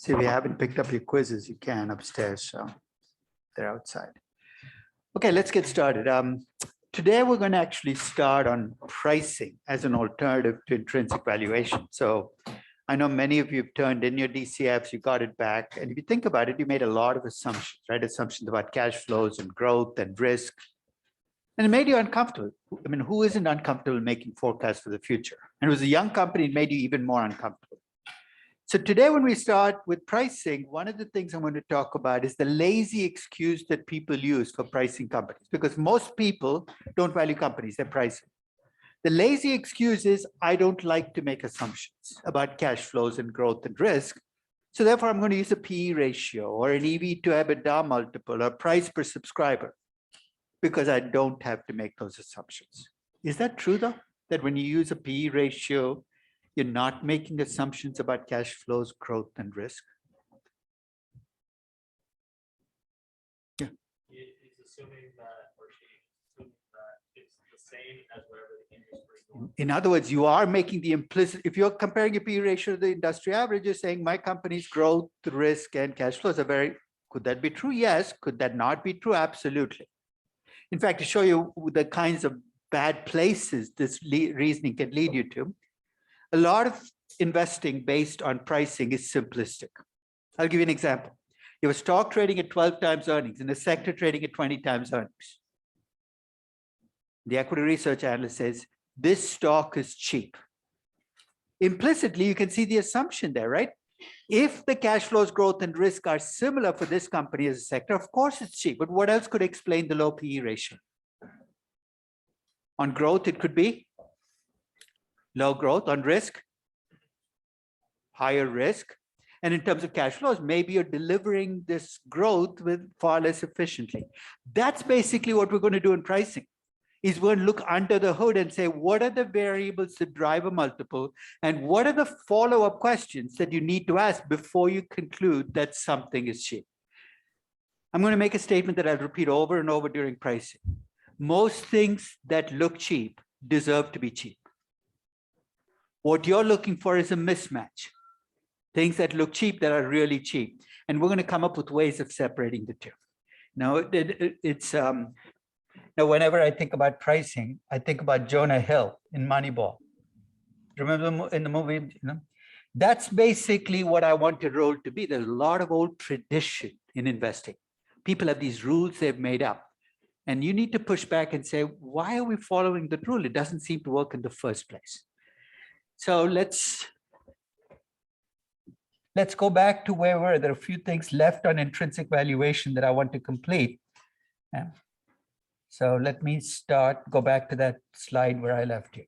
So if you haven't picked up your quizzes, you can upstairs. So they're outside. Okay, let's get started. Today, we're going to actually start on pricing as an alternative to intrinsic valuation. So I know many of you have turned in your DCFs, you got it back. And if you think about it, you made a lot of assumptions, right? Assumptions about cash flows and growth and risk. And it made you uncomfortable. I mean, who isn't uncomfortable making forecasts for the future? And it was a young company, it made you even more uncomfortable. So today, when we start with pricing, one of the things I'm going to talk about is the lazy excuse that people use for pricing companies, because most people don't value companies, they're pricing. The lazy excuse is, I don't like to make assumptions about cash flows and growth and risk. So therefore, I'm going to use a PE ratio or an EV to EBITDA multiple or price per subscriber, because I don't have to make those assumptions. Is that true, though? That when you use a PE ratio, you're not making assumptions about cash flows, growth, and risk? Yeah. He's assuming that, or she's assuming that it's the same as whatever the industry is doing. In other words, you are making the implicit, if you're comparing a PE ratio to the industry average, you're saying my company's growth, risk, and cash flows are very, could that be true? Yes. Could that not be true? Absolutely. In fact, to show you the kinds of bad places this reasoning can lead you to, a lot of investing based on pricing is simplistic. I'll give you an example. You have a stock trading at 12 times earnings and a sector trading at 20 times earnings. The equity research analyst says, this stock is cheap. Implicitly, you can see the assumption there, right? If the cash flows, growth, and risk are similar for this company as a sector, of course it's cheap. But what else could explain the low PE ratio? On growth, it could be low growth. On risk, higher risk. And in terms of cash flows, maybe you're delivering this growth with far less efficiently. That's basically what we're going to do in pricing, is we're going to look under the hood and say, what are the variables that drive a multiple? And what are the follow-up questions that you need to ask before you conclude that something is cheap? I'm going to make a statement that I'll repeat over and over during pricing. Most things that look cheap deserve to be cheap. What you're looking for is a mismatch. Things that look cheap that are really cheap. And we're going to come up with ways of separating the two. Now, now, whenever I think about pricing, I think about Jonah Hill in Moneyball. Remember in the movie, you know? That's basically what I want your role to be. There's a lot of old tradition in investing. People have these rules they've made up. And you need to push back and say, why are we following the rule? It doesn't seem to work in the first place. So let's go back to where we were. There are a few things left on intrinsic valuation that I want to complete. So let me go back to that slide where I left you.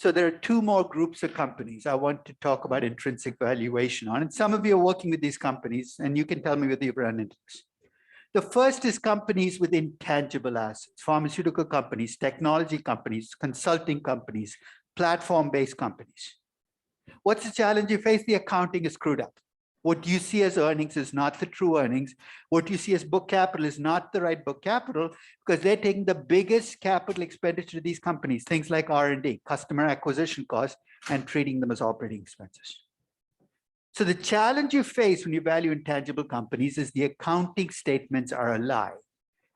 So there are two more groups of companies I want to talk about intrinsic valuation on. And some of you are working with these companies, and you can tell me whether you've run into this. The first is companies with intangible assets, pharmaceutical companies, technology companies, consulting companies, platform-based companies. What's the challenge you face? The accounting is screwed up. What you see as earnings is not the true earnings. What you see as book capital is not the right book capital, because they're taking the biggest capital expenditure of these companies, things like R&D, customer acquisition costs, and treating them as operating expenses. So the challenge you face when you value intangible companies is the accounting statements are a lie.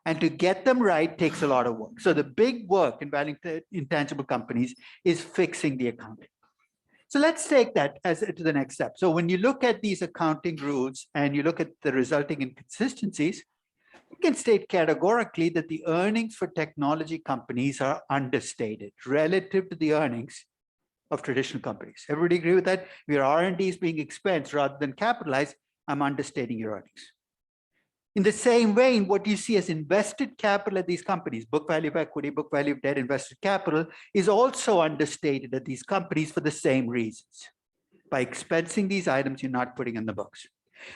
And to get them right takes a lot of work. So the big work in valuing intangible companies is fixing the accounting. So let's take that to the next step. So when you look at these accounting rules and you look at the resulting inconsistencies, you can state categorically that the earnings for technology companies are understated relative to the earnings of traditional companies. Everybody agree with that? If your R&D is being expensed rather than capitalized, I'm understating your earnings. In the same vein, what you see as invested capital at these companies, book value of equity, book value of debt, invested capital, is also understated at these companies for the same reasons. By expensing these items, you're not putting in the books.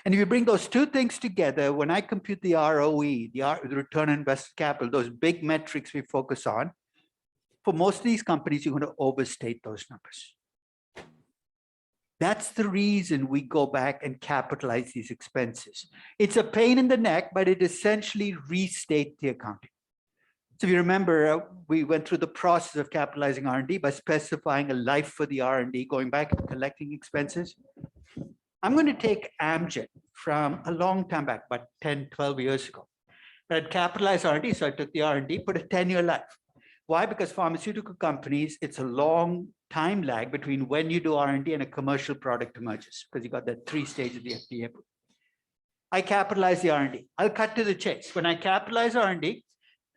And if you bring those two things together, when I compute the ROE, the return on invested capital, those big metrics we focus on, for most of these companies, you're going to overstate those numbers. That's the reason we go back and capitalize these expenses. It's a pain in the neck, but it essentially restates the accounting. So if you remember, we went through the process of capitalizing R&D by specifying a life for the R&D, going back and collecting expenses. I'm going to take Amgen from a long time back, about 10, 12 years ago. But I'd capitalized R&D, so I took the R&D, put a 10-year life. Why? Because pharmaceutical companies, it's a long time lag between when you do R&D and a commercial product emerges, because you got that 3 stages of the FDA. I capitalize the R&D. I'll cut to the chase. When I capitalize R&D,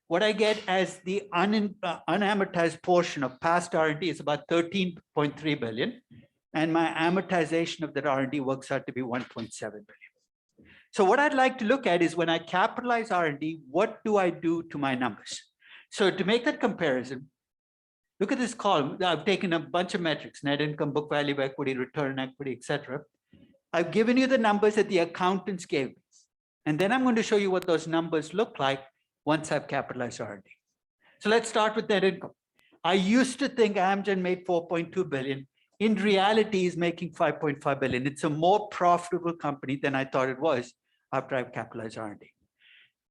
what I get as the unamortized portion of past R&D is about 13.3 billion. And my amortization of that R&D works out to be 1.7 billion. So what I'd like to look at is when I capitalize R&D, what do I do to my numbers? So to make that comparison, look at this column. I've taken a bunch of metrics, net income, book value of equity, return on equity, et cetera. I've given you the numbers that the accountants gave me. And then I'm going to show you what those numbers look like once I've capitalized R&D. So let's start with net income. I used to think Amgen made 4.2 billion. In reality, is making 5.5 billion. It's a more profitable company than I thought it was after I've capitalized R&D.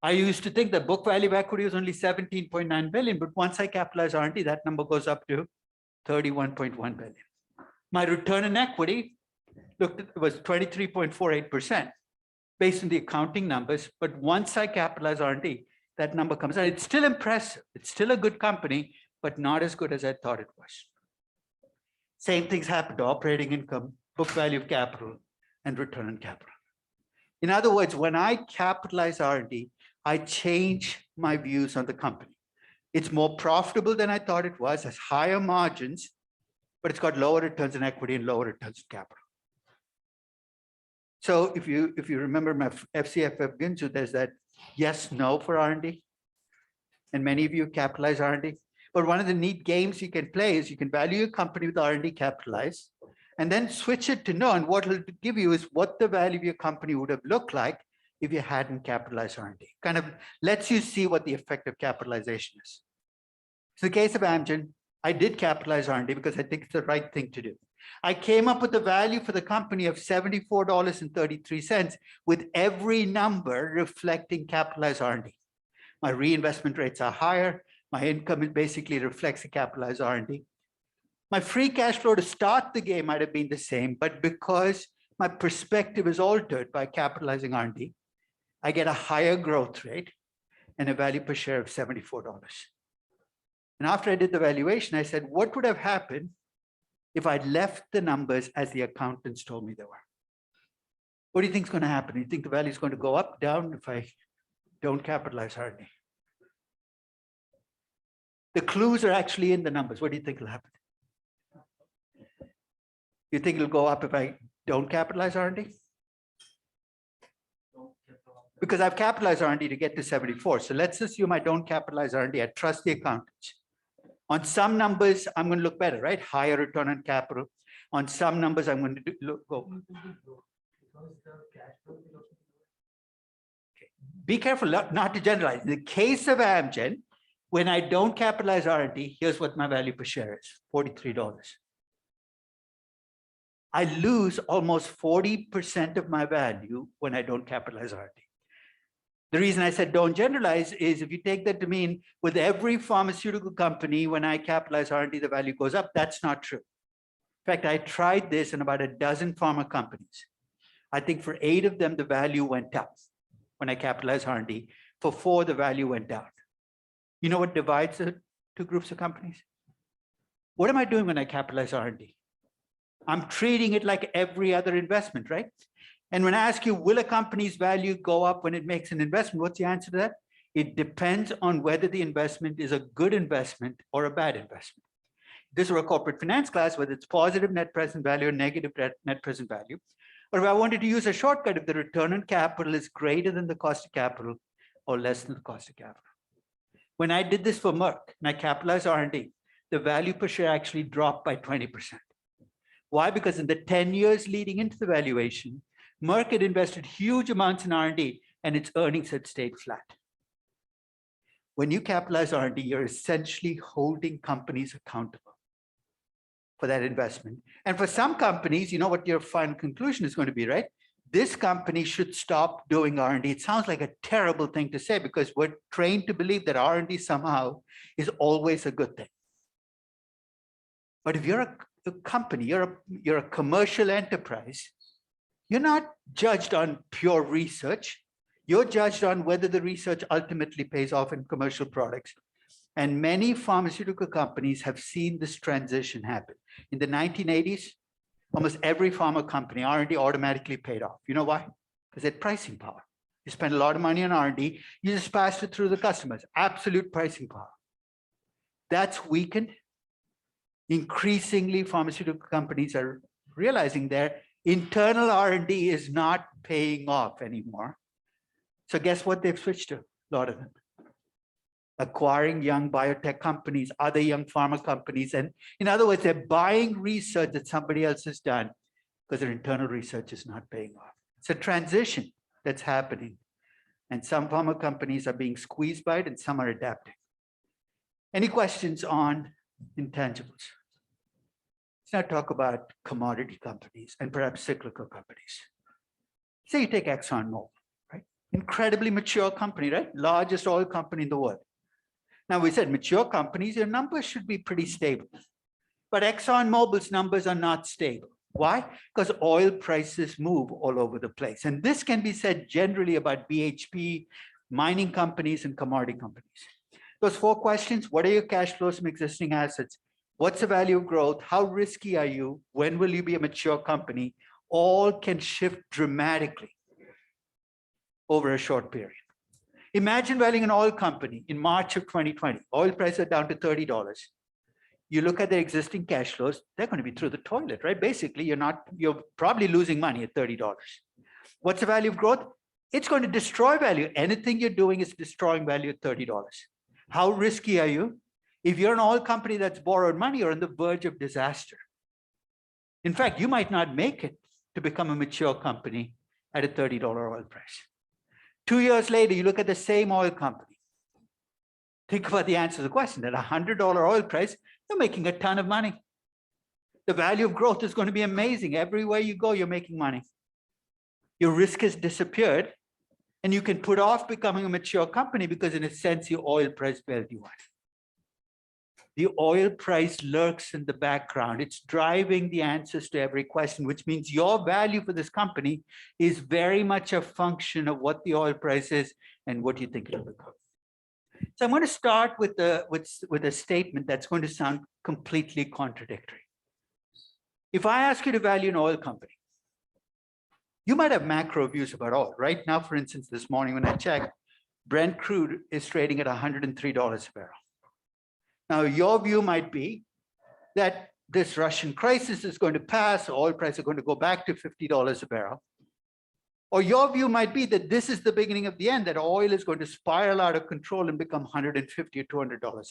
I used to think that book value of equity was only 17.9 billion, but once I capitalize R&D, that number goes up to 31.1 billion. My return on equity was 23.48% based on the accounting numbers, but once I capitalize R&D, that number comes out. It's still impressive. It's still a good company, but not as good as I thought it was. Same things happen to operating income, book value of capital, and return on capital. In other words, when I capitalize R&D, I change my views on the company. It's more profitable than I thought it was, has higher margins, but it's got lower returns on equity and lower returns on capital. So if you remember my FCFF Ginzu, there's that yes, no for R&D. And many of you capitalize R&D. But one of the neat games you can play is you can value a company with R&D capitalized and then switch it to no. And what it'll give you is what the value of your company would have looked like if you hadn't capitalized R&D. Kind of lets you see what the effect of capitalization is. So in the case of Amgen, I did capitalize R&D because I think it's the right thing to do. I came up with the value for the company of $74.33 with every number reflecting capitalized R&D. My reinvestment rates are higher. My income basically reflects the capitalized R&D. My free cash flow to start the game might have been the same, but because my perspective is altered by capitalizing R&D, I get a higher growth rate and a value per share of $74. And after I did the valuation, I said, what would have happened if I'd left the numbers as the accountants told me they were? What do you think is going to happen? Do you think the value is going to go up, down if I don't capitalize R&D? The clues are actually in the numbers. What do you think will happen? You think it'll go up if I don't capitalize R&D? Because I've capitalized R&D to get to 74. So let's assume I don't capitalize R&D. I trust the accountants. On some numbers, I'm going to look better, right? Higher return on capital. On some numbers, I'm going to go. Be careful not to generalize. In the case of Amgen, when I don't capitalize R&D, here's what my value per share is, $43. I lose almost 40% of my value when I don't capitalize R&D. The reason I said don't generalize is if you take that to mean with every pharmaceutical company, when I capitalize R&D, the value goes up. That's not true. In fact, I tried this in about a dozen pharma companies. I think for 8 of them, the value went up when I capitalized R&D. For 4, the value went down. You know what divides the 2 groups of companies? What am I doing when I capitalize R&D? I'm treating it like every other investment, right? And when I ask you, will a company's value go up when it makes an investment? What's the answer to that? It depends on whether the investment is a good investment or a bad investment. This is a corporate finance class, whether it's positive net present value or negative net present value. Or if I wanted to use a shortcut, if the return on capital is greater than the cost of capital or less than the cost of capital. When I did this for Merck and I capitalized R&D, the value per share actually dropped by 20%. Why? Because in the 10 years leading into the valuation, Merck had invested huge amounts in R&D and its earnings had stayed flat. When you capitalize R&D, you're essentially holding companies accountable for that investment. And for some companies, you know what your final conclusion is going to be, right? this company should stop doing R&D. It sounds like a terrible thing to say because we're trained to believe that R&D somehow is always a good thing. But if you're a company, you're a commercial enterprise, you're not judged on pure research. You're judged on whether the research ultimately pays off in commercial products. And many pharmaceutical companies have seen this transition happen. In the 1980s, almost every pharma company, R&D automatically paid off. You know why? Because they had pricing power. You spend a lot of money on R&D, you just passed it through the customers, absolute pricing power. That's weakened. Increasingly, pharmaceutical companies are realizing their internal R&D is not paying off anymore. So guess what they've switched to? A lot of them. Acquiring young biotech companies, other young pharma companies. And in other words, they're buying research that somebody else has done because their internal research is not paying off. It's a transition that's happening. And some pharma companies are being squeezed by it and some are adapting. Any questions on intangibles? Let's now talk about commodity companies and perhaps cyclical companies. Say you take ExxonMobil, right? Incredibly mature company, right? Largest oil company in the world. Now we said mature companies, your numbers should be pretty stable. But ExxonMobil's numbers are not stable. Why? Because oil prices move all over the place. And this can be said generally about BHP, mining companies, and commodity companies. Those 4 questions: what are your cash flows from existing assets? What's the value of growth? How risky are you? When will you be a mature company? All can shift dramatically over a short period. Imagine valuing an oil company in March of 2020. Oil prices are down to $30. You look at their existing cash flows, they're going to be through the toilet, right? Basically, you're probably losing money at $30. What's the value of growth? It's going to destroy value. Anything you're doing is destroying value at $30. How risky are you? If you're an oil company that's borrowed money, you're on the verge of disaster. In fact, you might not make it to become a mature company at a $30 oil price. 2 years later, you look at the same oil company. Think about the answer to the question. At a $100 oil price, you're making a ton of money. The value of growth is going to be amazing. Everywhere you go, you're making money. Your risk has disappeared, and you can put off becoming a mature company because, in a sense, your oil price bailed you out. The oil price lurks in the background. It's driving the answers to every question, which means your value for this company is very much a function of what the oil price is and what you think it'll become. So I'm going to start with a statement that's going to sound completely contradictory. If I ask you to value an oil company, you might have macro views about oil. Right now, for instance, this morning when I checked, Brent crude is trading at $103 a barrel. Now, your view might be that this Russian crisis is going to pass, oil prices are going to go back to $50 a barrel. Or your view might be that this is the beginning of the end, that oil is going to spiral out of control and become $150 or $200 a barrel.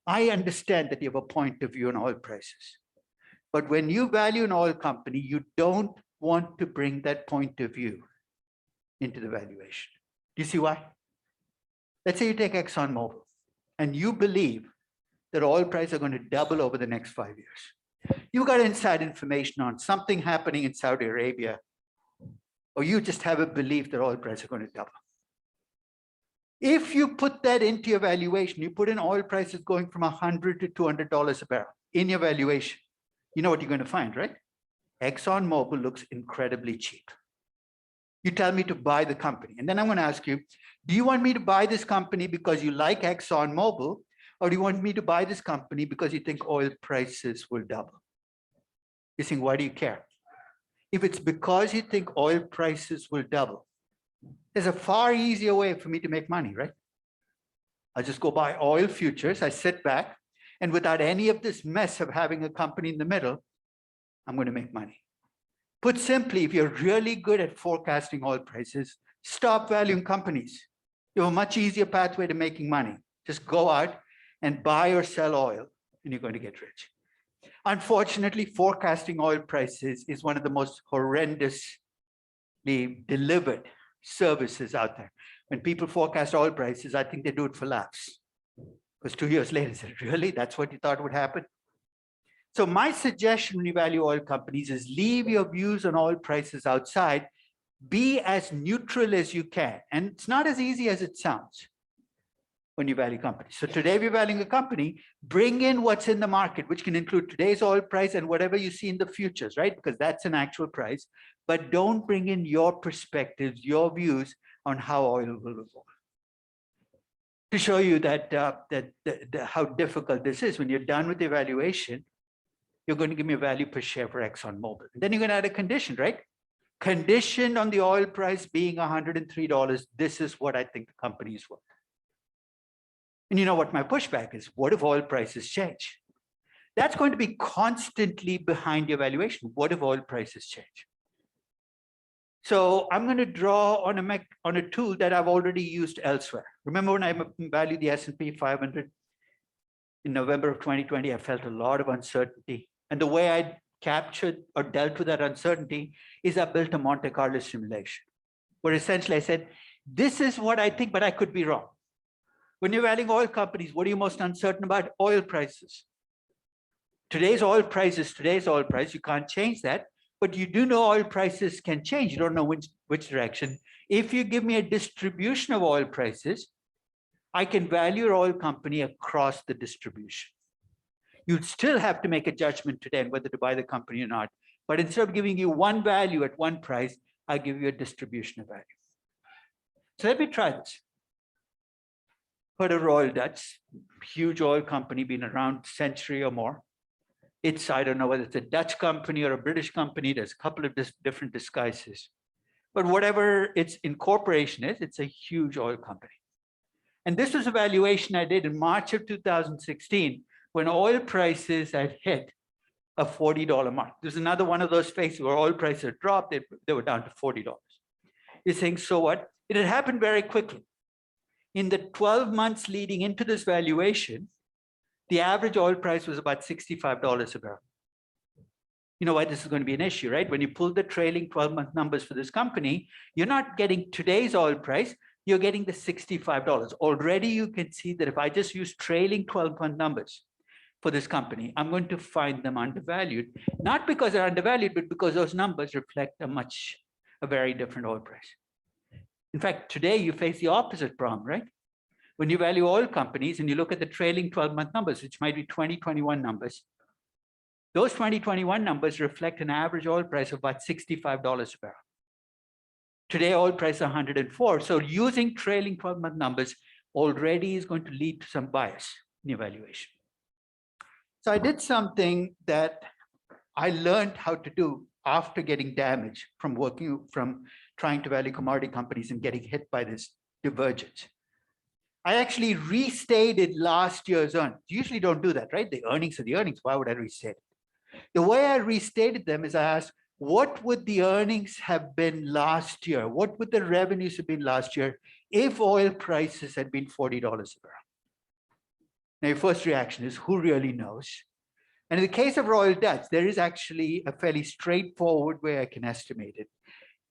I understand that you have a point of view on oil prices. But when you value an oil company, you don't want to bring that point of view into the valuation. Do you see why? Let's say you take ExxonMobil, and you believe that oil prices are going to double over the next 5 years. You got inside information on something happening in Saudi Arabia, or you just have a belief that oil prices are going to double. If you put that into your valuation, you put in oil prices going from $100 to $200 a barrel in your valuation, you know what you're going to find, right? ExxonMobil looks incredibly cheap. You tell me to buy the company. And then I'm going to ask you, do you want me to buy this company because you like ExxonMobil, or do you want me to buy this company because you think oil prices will double? You're saying, why do you care? If it's because you think oil prices will double, there's a far easier way for me to make money, right? I just go buy oil futures, I sit back, and without any of this mess of having a company in the middle, I'm going to make money. Put simply, if you're really good at forecasting oil prices, stop valuing companies. You have a much easier pathway to making money. Just go out and buy or sell oil, and you're going to get rich. Unfortunately, forecasting oil prices is one of the most horrendously delivered services out there. When people forecast oil prices, I think they do it for laughs. Because 2 years later, they said, really? That's what you thought would happen? So my suggestion when you value oil companies is leave your views on oil prices outside, be as neutral as you can. And it's not as easy as it sounds when you value companies. So today we're valuing a company, bring in what's in the market, which can include today's oil price and whatever you see in the futures, right? Because that's an actual price, but don't bring in your perspectives, your views on how oil will evolve. To show you that, how difficult this is, when you're done with the evaluation, you're going to give me a value per share for ExxonMobil. Then you're going to add a condition, right? Conditioned on the oil price being $103, this is what I think the company is worth. And you know what my pushback is? What if oil prices change? That's going to be constantly behind your valuation. What if oil prices change? So I'm going to draw on a tool that I've already used elsewhere. Remember when I valued the S&P 500 in November of 2020, I felt a lot of uncertainty. And the way I captured or dealt with that uncertainty is I built a Monte Carlo simulation, where essentially I said, this is what I think, but I could be wrong. When you're valuing oil companies, what are you most uncertain about? Oil prices. Today's oil price is today's oil price. You can't change that, but you do know oil prices can change. You don't know which direction. If you give me a distribution of oil prices, I can value your oil company across the distribution. You'd still have to make a judgment today on whether to buy the company or not. But instead of giving you one value at one price, I give you a distribution of value. So let me try this. Heard of Royal Dutch, huge oil company, been around a century or more. It's, I don't know whether it's a Dutch company or a British company. There's a couple of different disguises. But whatever its incorporation is, it's a huge oil company. And this was a valuation I did in March of 2016, when oil prices had hit a $40 mark. There's another one of those phases where oil prices had dropped, they were down to $40. You're saying, so what? It had happened very quickly. In the 12 months leading into this valuation, the average oil price was about $65 a barrel. You know why this is going to be an issue, right? When you pull the trailing 12-month numbers for this company, you're not getting today's oil price, you're getting the $65. Already you can see that if I just use trailing 12-month numbers for this company, I'm going to find them undervalued, not because they're undervalued, but because those numbers reflect a very different oil price. In fact, today you face the opposite problem, right? When you value oil companies and you look at the trailing 12-month numbers, which might be 2021 numbers, those 2021 numbers reflect an average oil price of about $65 a barrel. Today, oil price is 104. So using trailing 12-month numbers already is going to lead to some bias in evaluation. So I did something that I learned how to do after getting damaged from trying to value commodity companies and getting hit by this divergence. I actually restated last year's earnings. You usually don't do that, right? The earnings are the earnings. Why would I restate it? The way I restated them is I asked, what would the earnings have been last year? What would the revenues have been last year if oil prices had been $40 a barrel? Now, your first reaction is, who really knows? And in the case of Royal Dutch, there is actually a fairly straightforward way I can estimate it.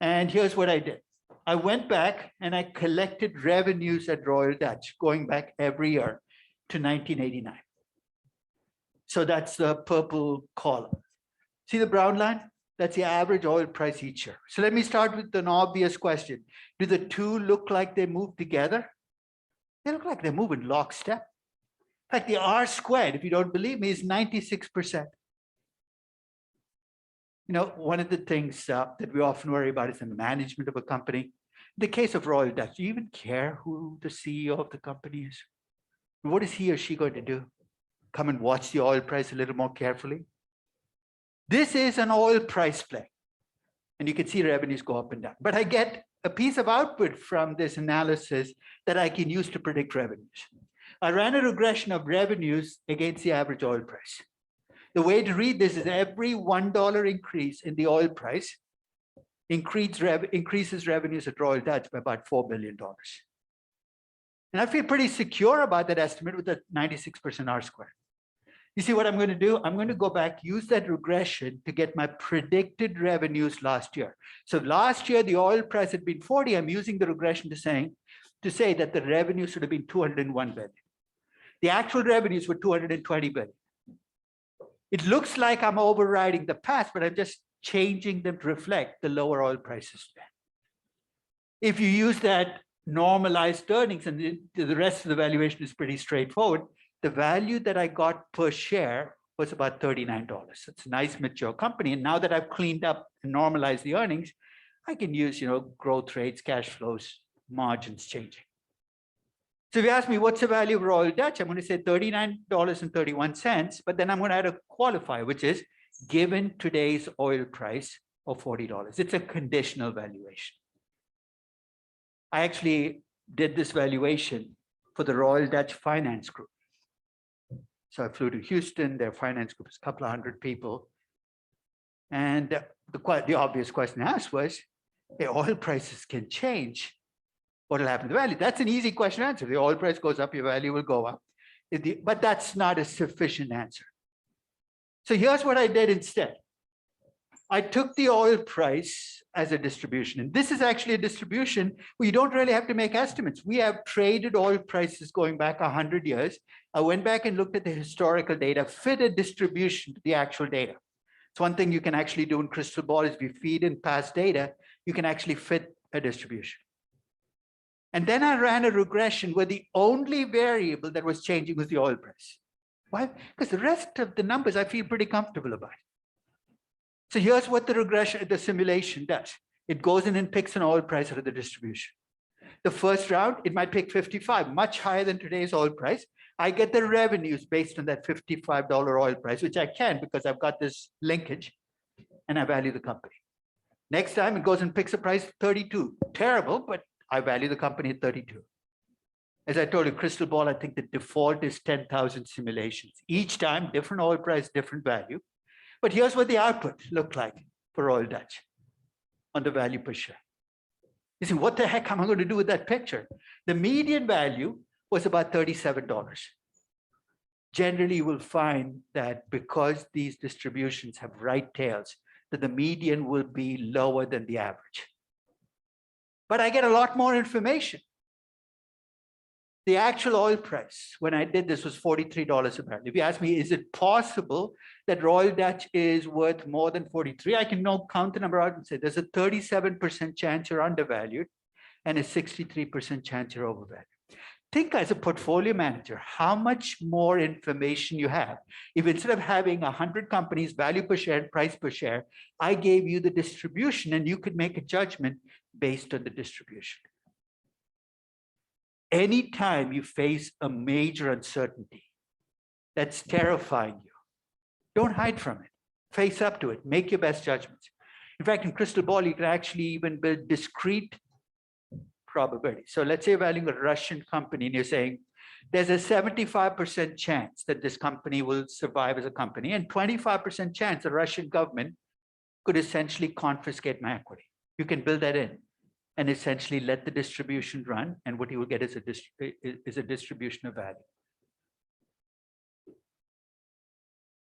And here's what I did. I went back and I collected revenues at Royal Dutch, going back every year to 1989. So that's the purple column. See the brown line? That's the average oil price each year. So let me start with an obvious question. Do the two look like they move together? They look like they move in lockstep. In fact, the R squared, if you don't believe me, is 96%. You know, one of the things that we often worry about is the management of a company. In the case of Royal Dutch, do you even care who the CEO of the company is? What is he or she going to do? Come and watch the oil price a little more carefully? This is an oil price play. And you can see revenues go up and down. But I get a piece of output from this analysis that I can use to predict revenues. I ran a regression of revenues against the average oil price. The way to read this is every $1 increase in the oil price increases revenues at Royal Dutch by about $4 billion. And I feel pretty secure about that estimate with a 96% R squared. You see what I'm going to do? I'm going to go back, use that regression to get my predicted revenues last year. So last year, the oil price had been 40. I'm using the regression to say that the revenue should have been 201 billion. The actual revenues were 220 billion. It looks like I'm overriding the past, but I'm just changing them to reflect the lower oil prices today. If you use that normalized earnings, and the rest of the valuation is pretty straightforward, the value that I got per share was about $39. It's a nice mature company. And now that I've cleaned up and normalized the earnings, I can use, growth rates, cash flows, margins changing. So if you ask me, what's the value of Royal Dutch? I'm going to say $39.31, but then I'm going to add a qualifier, which is given today's oil price of $40. It's a conditional valuation. I actually did this valuation for the Royal Dutch Finance Group. So I flew to Houston. Their finance group is a couple of hundred people. And the obvious question asked was, hey, oil prices can change. What will happen to the value? That's an easy question to answer. The oil price goes up, your value will go up. But that's not a sufficient answer. So here's what I did instead. I took the oil price as a distribution. And this is actually a distribution where you don't really have to make estimates. We have traded oil prices going back 100 years. I went back and looked at the historical data, fit a distribution to the actual data. It's one thing you can actually do in Crystal Ball is if you feed in past data, you can actually fit a distribution. And then I ran a regression where the only variable that was changing was the oil price. Why? Because the rest of the numbers I feel pretty comfortable about. So here's what the simulation does. It goes in and picks an oil price out of the distribution. The first round, it might pick 55, much higher than today's oil price. I get the revenues based on that $55 oil price, which I can because I've got this linkage, and I value the company. Next time, it goes and picks a price of 32. Terrible, but I value the company at 32. As I told you, Crystal Ball, I think the default is 10,000 simulations. Each time, different oil price, different value. But here's what the output looked like for Royal Dutch on the value per share. You see, what the heck am I going to do with that picture? The median value was about $37. Generally, you will find that because these distributions have right tails, that the median will be lower than the average. But I get a lot more information. The actual oil price, when I did this, was $43 a barrel. If you ask me, is it possible that Royal Dutch is worth more than 43? I can now count the number out and say there's a 37% chance you're undervalued and a 63% chance you're overvalued. Think as a portfolio manager, how much more information you have. If instead of having 100 companies, value per share, price per share, I gave you the distribution and you could make a judgment based on the distribution. Anytime you face a major uncertainty that's terrifying you, don't hide from it. Face up to it. Make your best judgments. In fact, in Crystal Ball, you can actually even build discrete probability. So let's say you're valuing a Russian company and you're saying there's a 75% chance that this company will survive as a company and 25% chance the Russian government could essentially confiscate my equity. You can build that in and essentially let the distribution run, and what you will get is a distribution of value.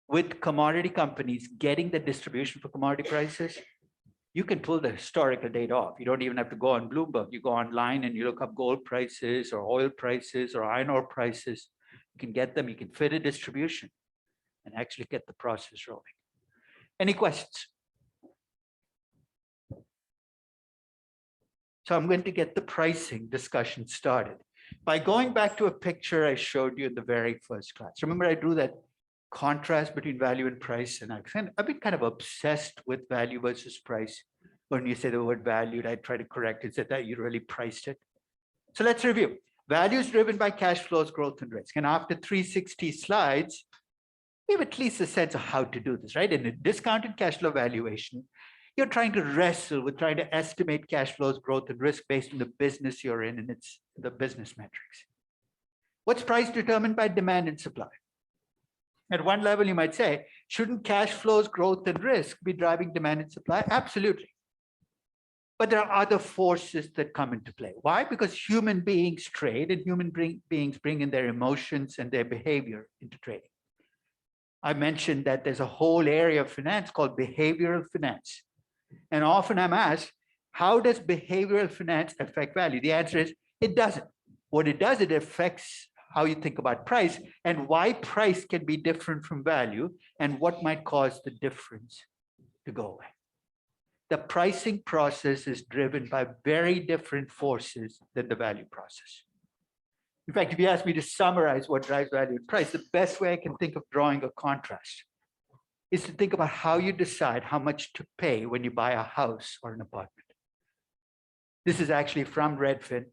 With commodity companies getting the distribution for commodity prices, you can pull the historical data off. You don't even have to go on Bloomberg. You go online and you look up gold prices or oil prices or iron ore prices. You can get them, you can fit a distribution and actually get the process rolling. Any questions? So I'm going to get the pricing discussion started by going back to a picture I showed you in the very first class. Remember, I drew that contrast between value and price, and I've been kind of obsessed with value versus price. When you say the word valued, I try to correct it, that you really priced it. So let's review. Value is driven by cash flows, growth, and risk. And after 360 slides, we have at least a sense of how to do this, right? In a discounted cash flow valuation, you're trying to wrestle with trying to estimate cash flows, growth, and risk based on the business you're in, and it's the business metrics. What's price determined by demand and supply? At one level, you might say, shouldn't cash flows, growth, and risk be driving demand and supply? Absolutely. But there are other forces that come into play. Why? Because human beings trade and human beings bring in their emotions and their behavior into trading. I mentioned that there's a whole area of finance called behavioral finance. And often I'm asked, how does behavioral finance affect value? The answer is, it doesn't. What it does, it affects how you think about price and why price can be different from value and what might cause the difference to go away. The pricing process is driven by very different forces than the value process. In fact, if you ask me to summarize what drives value and price, the best way I can think of drawing a contrast is to think about how you decide how much to pay when you buy a house or an apartment. This is actually from Redfin.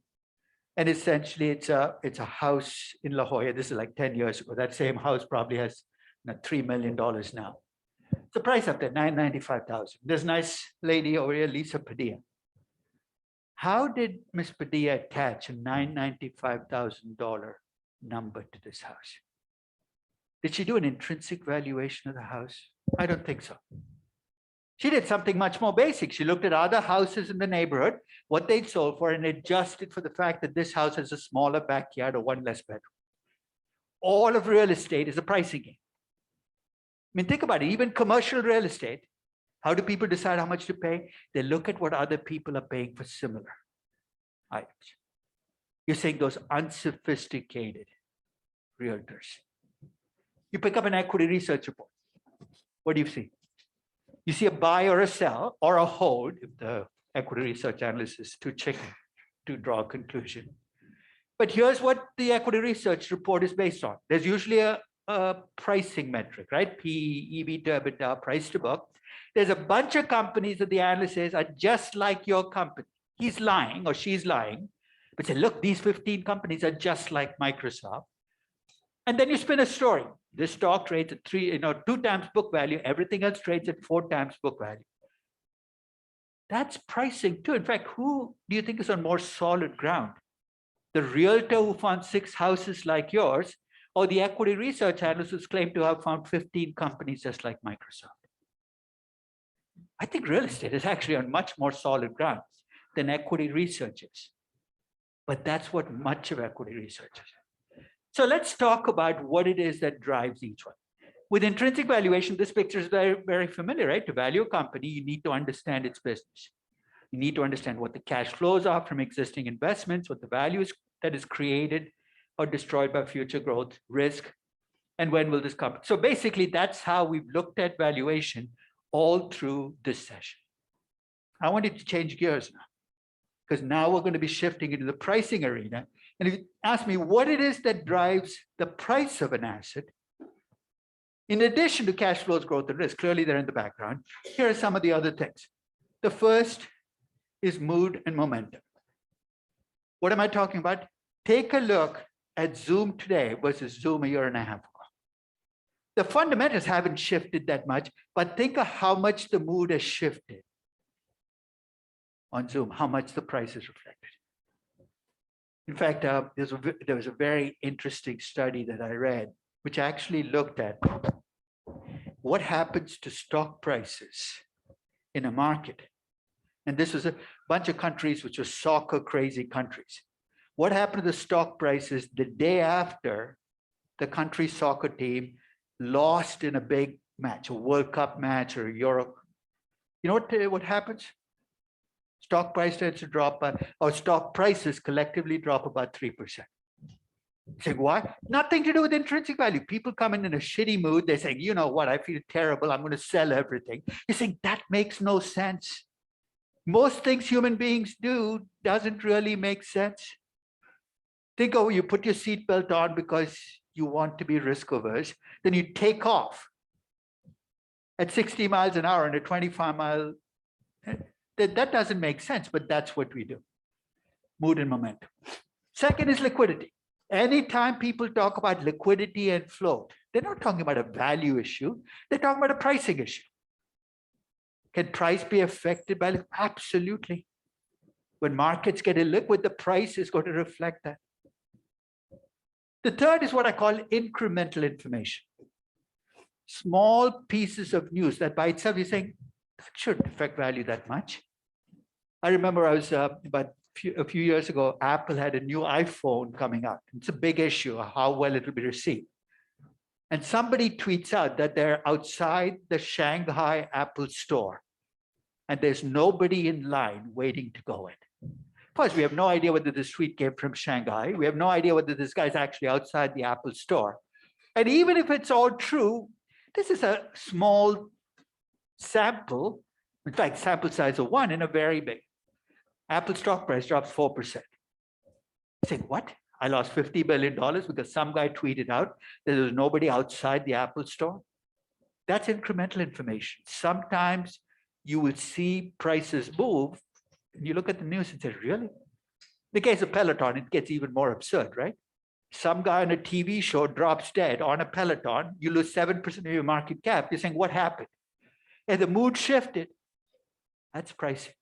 And essentially, it's a house in La Jolla. This is like 10 years ago. That same house probably has $3 million now. The price up there, $995,000. There's a nice lady over here, Lisa Padilla. How did Ms. Padilla attach a $995,000 number to this house? Did she do an intrinsic valuation of the house? I don't think so. She did something much more basic. She looked at other houses in the neighborhood, what they'd sold for, and adjusted for the fact that this house has a smaller backyard or one less bedroom. All of real estate is a pricing game. I mean, think about it, even commercial real estate, how do people decide how much to pay? They look at what other people are paying for similar items. You're saying those unsophisticated realtors. You pick up an equity research report. What do you see? You see a buy or a sell or a hold if the equity research analyst is too chicken to draw a conclusion. But here's what the equity research report is based on. There's usually a pricing metric, right? P, EV to EBITDA, price to book. There's a bunch of companies that the analyst says are just like your company. He's lying or she's lying, but say, look, these 15 companies are just like Microsoft. And then you spin a story. This stock trades at 2 times book value. Everything else trades at 4 times book value. That's pricing too. In fact, who do you think is on more solid ground? The realtor who found 6 houses like yours, or the equity research analyst who's claimed to have found 15 companies just like Microsoft? I think real estate is actually on much more solid ground than equity research is. But that's what much of equity research is. So let's talk about what it is that drives each one. With intrinsic valuation, this picture is very, very familiar, right? To value a company, you need to understand its business. You need to understand what the cash flows are from existing investments, what the value is that is created or destroyed by future growth, risk, and when will this come. So basically, that's how we've looked at valuation all through this session. I wanted to change gears now, because now we're going to be shifting into the pricing arena. And if you ask me what it is that drives the price of an asset, in addition to cash flows, growth, and risk, clearly they're in the background, here are some of the other things. The first is mood and momentum. What am I talking about? Take a look at Zoom today versus Zoom a year and a half ago. The fundamentals haven't shifted that much, but think of how much the mood has shifted on Zoom, how much the price is reflected. In fact, there was a very interesting study that I read, which actually looked at what happens to stock prices in a market. And this was a bunch of countries which were soccer crazy countries. What happened to the stock prices the day after the country's soccer team lost in a big match, a World Cup match or Europe? You know what happens? Stock price tends to drop, or stock prices collectively drop about 3%. Saying why? Nothing to do with intrinsic value. People come in a shitty mood. They're saying, you know what, I feel terrible. I'm going to sell everything. You're saying that makes no sense. Most things human beings do doesn't really make sense. Think of you put your seatbelt on because you want to be risk averse. Then you take off at 60 miles an hour in a 25-mile. That doesn't make sense, but that's what we do. Mood and momentum. Second is liquidity. Anytime people talk about liquidity and float, they're not talking about a value issue. They're talking about a pricing issue. Can price be affected by liquidity? Absolutely. When markets get illiquid, the price is going to reflect that. The third is what I call incremental information. Small pieces of news that by itself you're saying, that shouldn't affect value that much. I remember I was about a few years ago, Apple had a new iPhone coming out. It's a big issue, how well it will be received. And somebody tweets out that they're outside the Shanghai Apple store and there's nobody in line waiting to go in. First, we have no idea whether this tweet came from Shanghai. We have no idea whether this guy's actually outside the Apple store. And even if it's all true, this is a small sample, in fact, sample size of 1 in a very big. Apple stock price drops 4%. I say, what? I lost $50 billion because some guy tweeted out that there was nobody outside the Apple store. That's incremental information. Sometimes you will see prices move, and you look at the news and say, really? In the case of Peloton, it gets even more absurd, right? Some guy on a TV show drops dead on a Peloton, you lose 7% of your market cap. You're saying, what happened? And the mood shifted. That's pricing.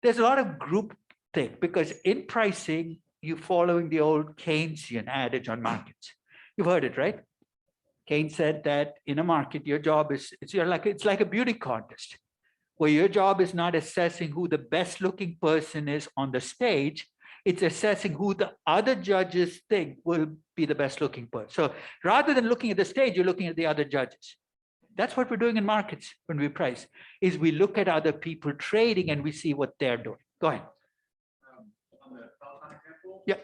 There's a lot of group thing because in pricing, you're following the old Keynesian adage on markets. You've heard it, right? Keynes said that in a market, your job is, it's like a beauty contest, where your job is not assessing who the best looking person is on the stage, it's assessing who the other judges think will be the best looking person. So rather than looking at the stage, you're looking at the other judges. That's what we're doing in markets when we price, is we look at other people trading and we see what they're doing. Go ahead. On the Peloton example. Yeah.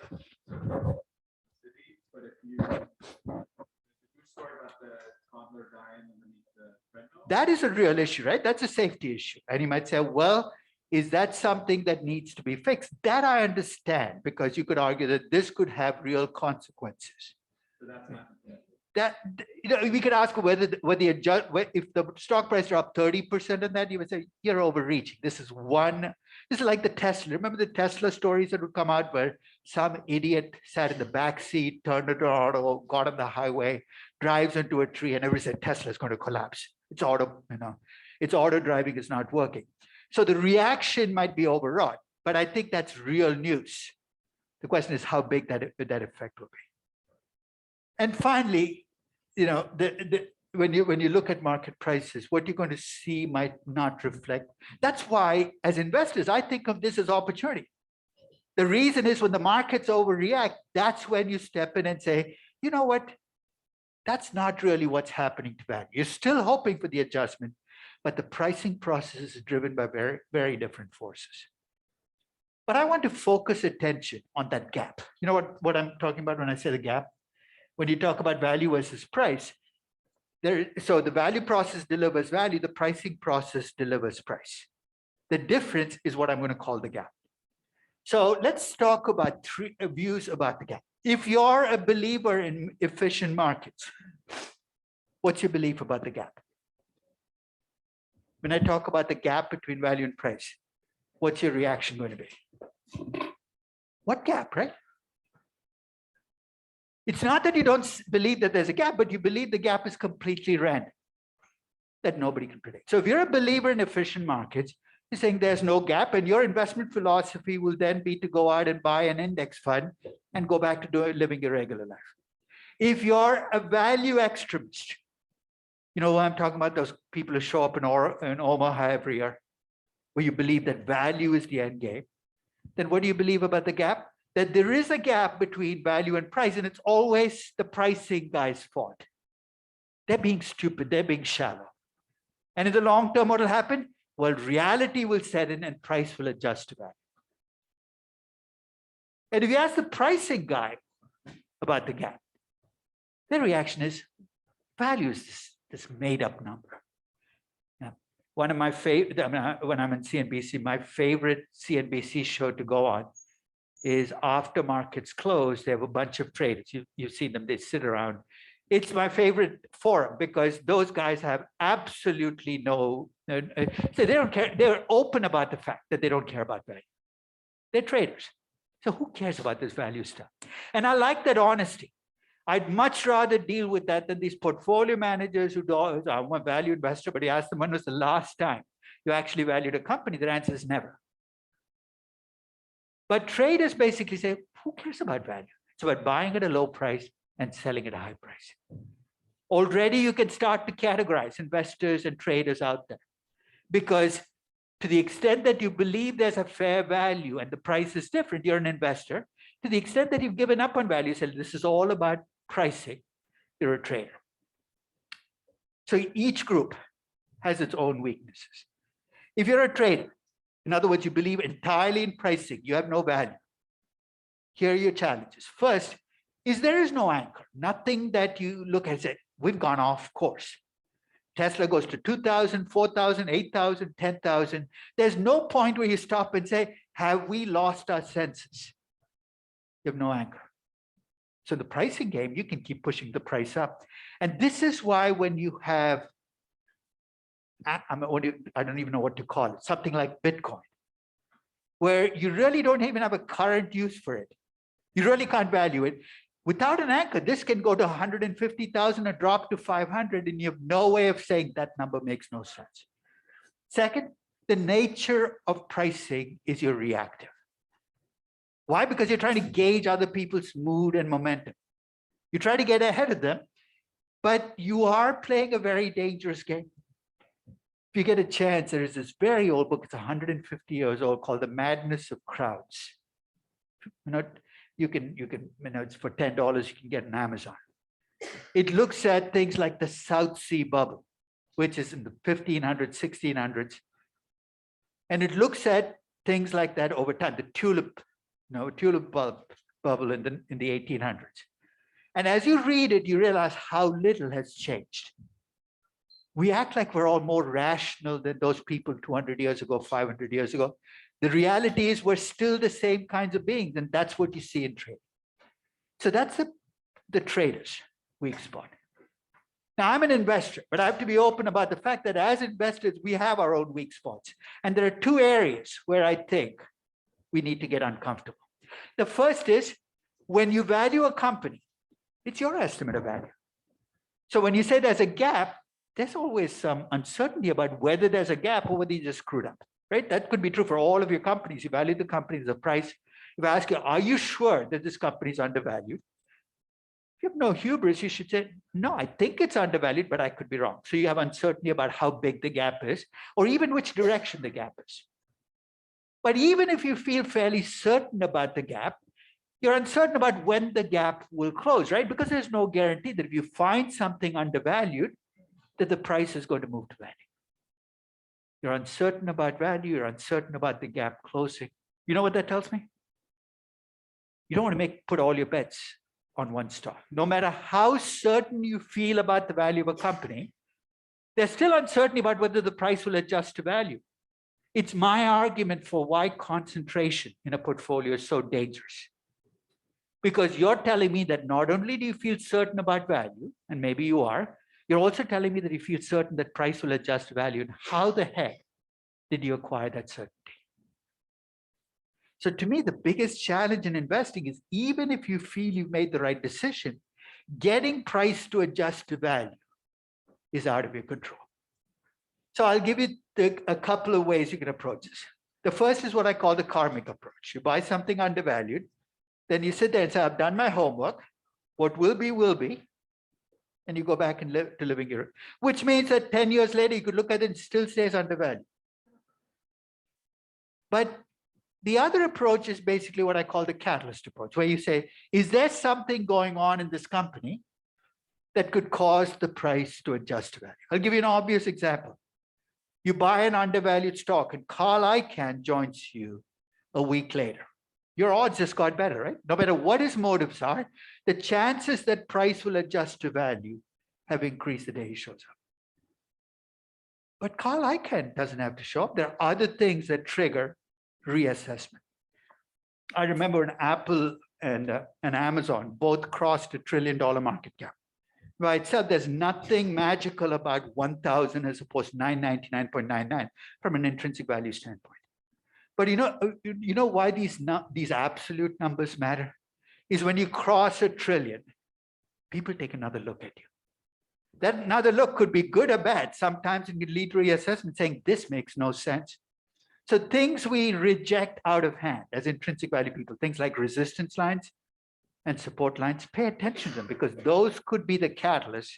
But if you story about the toddler dying underneath the treadmill. That is a real issue, right? That's a safety issue. And you might say, well, is that something that needs to be fixed? That I understand, because you could argue that this could have real consequences. So that's not. That, you know, we could ask whether if the stock price dropped 30% on that, you would say you're overreaching. This is like the Tesla. Remember the Tesla stories that would come out where some idiot sat in the back seat, turned it auto, got on the highway, drives into a tree, and everybody said Tesla is going to collapse. It's auto driving is not working. So the reaction might be overwrought, but I think that's real news. The question is how big that effect will be. And finally, you know, when you look at market prices, what you're going to see might not reflect. That's why, as investors, I think of this as opportunity. The reason is when the markets overreact, that's when you step in and say, you know what? That's not really what's happening to value. You're still hoping for the adjustment, but the pricing process is driven by very, very different forces. But I want to focus attention on that gap. You know what I'm talking about when I say the gap? When you talk about value versus price, so the value process delivers value, the pricing process delivers price. The difference is what I'm going to call the gap. So let's talk about three views about the gap. If you're a believer in efficient markets, what's your belief about the gap? When I talk about the gap between value and price, what's your reaction going to be? What gap, right? It's not that you don't believe that there's a gap, but you believe the gap is completely random, that nobody can predict. So if you're a believer in efficient markets, you're saying there's no gap, and your investment philosophy will then be to go out and buy an index fund and go back to living your regular life. If you're a value extremist, you know what I'm talking about, those people who show up in Omaha every year, where you believe that value is the end game, then what do you believe about the gap? That there is a gap between value and price, and it's always the pricing guy's fault. They're being stupid, they're being shallow. And in the long term, what will happen? Well, reality will set in and price will adjust to that. And if you ask the pricing guy about the gap, their reaction is value is this made up number. Now, one of my favorite, when I'm in CNBC, my favorite CNBC show to go on is after markets close, they have a bunch of traders. You've seen them, they sit around. It's my favorite forum because those guys have absolutely no, so they don't care. They're open about the fact that they don't care about value. They're traders. So who cares about this value stuff? And I like that honesty. I'd much rather deal with that than these portfolio managers who do, I'm a value investor, but you ask them when was the last time you actually valued a company? Their answer is never. But traders basically say, who cares about value? It's about buying at a low price and selling at a high price. Already you can start to categorize investors and traders out there, because to the extent that you believe there's a fair value and the price is different, you're an investor. To the extent that you've given up on value, say this is all about pricing, you're a trader. So each group has its own weaknesses. If you're a trader, In other words, you believe entirely in pricing. You have no value. Here are your challenges. First, there is no anchor, nothing that you look at and say, we've gone off course. Tesla goes to 2,000, 4,000, 8,000, 10,000. There's no point where you stop and say, have we lost our senses? You have no anchor. So the pricing game, you can keep pushing the price up. And this is why when you have, I don't even know what to call it, something like Bitcoin, where you really don't even have a current use for it. You really can't value it. Without an anchor, this can go to 150,000 or drop to 500, and you have no way of saying that number makes no sense. Second, the nature of pricing is you're reactive. Why? Because you're trying to gauge other people's mood and momentum. You try to get ahead of them, but you are playing a very dangerous game. If you get a chance, there is this very old book, it's 150 years old, called The Madness of Crowds. You can, it's for $10, you can get on Amazon. It looks at things like the South Sea bubble, which is in the 1500s, 1600s. And it looks at things like that over time, the tulip bubble in the 1800s. And as you read it, you realize how little has changed. We act like we're all more rational than those people 200 years ago, 500 years ago. The reality is we're still the same kinds of beings, and that's what you see in trading. So that's the trader's weak spot. Now, I'm an investor, but I have to be open about the fact that as investors, we have our own weak spots. And there are two areas where I think we need to get uncomfortable. The first is when you value a company, it's your estimate of value. So when you say there's a gap, there's always some uncertainty about whether there's a gap or whether you just screwed up, right? That could be true for all of your companies. You value the company as a price. If I ask you, are you sure that this company is undervalued? If you have no hubris, you should say, no, I think it's undervalued, but I could be wrong. So you have uncertainty about how big the gap is, or even which direction the gap is. But even if you feel fairly certain about the gap, you're uncertain about when the gap will close, right? Because there's no guarantee that if you find something undervalued, that the price is going to move to value. You're uncertain about value, you're uncertain about the gap closing. You know what that tells me? You don't want to put all your bets on one stock. No matter how certain you feel about the value of a company, there's still uncertainty about whether the price will adjust to value. It's my argument for why concentration in a portfolio is so dangerous. Because you're telling me that not only do you feel certain about value, and maybe you are, you're also telling me that you feel certain that price will adjust to value. And how the heck did you acquire that certainty? So to me, the biggest challenge in investing is even if you feel you've made the right decision, getting price to adjust to value is out of your control. So I'll give you a couple of ways you can approach this. The first is what I call the karmic approach. You buy something undervalued, then you sit there and say, I've done my homework. What will be, and you go back and living your, which means that 10 years later, you could look at it and still stays undervalued. But the other approach is basically what I call the catalyst approach, where you say, is there something going on in this company that could cause the price to adjust to value? I'll give you an obvious example. You buy an undervalued stock and Carl Icahn joins you a week later. Your odds just got better, right? No matter what his motives are, the chances that price will adjust to value have increased the day he shows up. But Carl Icahn doesn't have to show up. There are other things that trigger reassessment. I remember when Apple and Amazon both crossed $1 trillion market cap. By itself, there's nothing magical about 1,000 as opposed to 999.99 from an intrinsic value standpoint. But you know why these absolute numbers matter? Is when you cross $1 trillion, people take another look at you. That another look could be good or bad. Sometimes it can lead to reassessment saying this makes no sense. So things we reject out of hand as intrinsic value people, things like resistance lines and support lines, pay attention to them because those could be the catalysts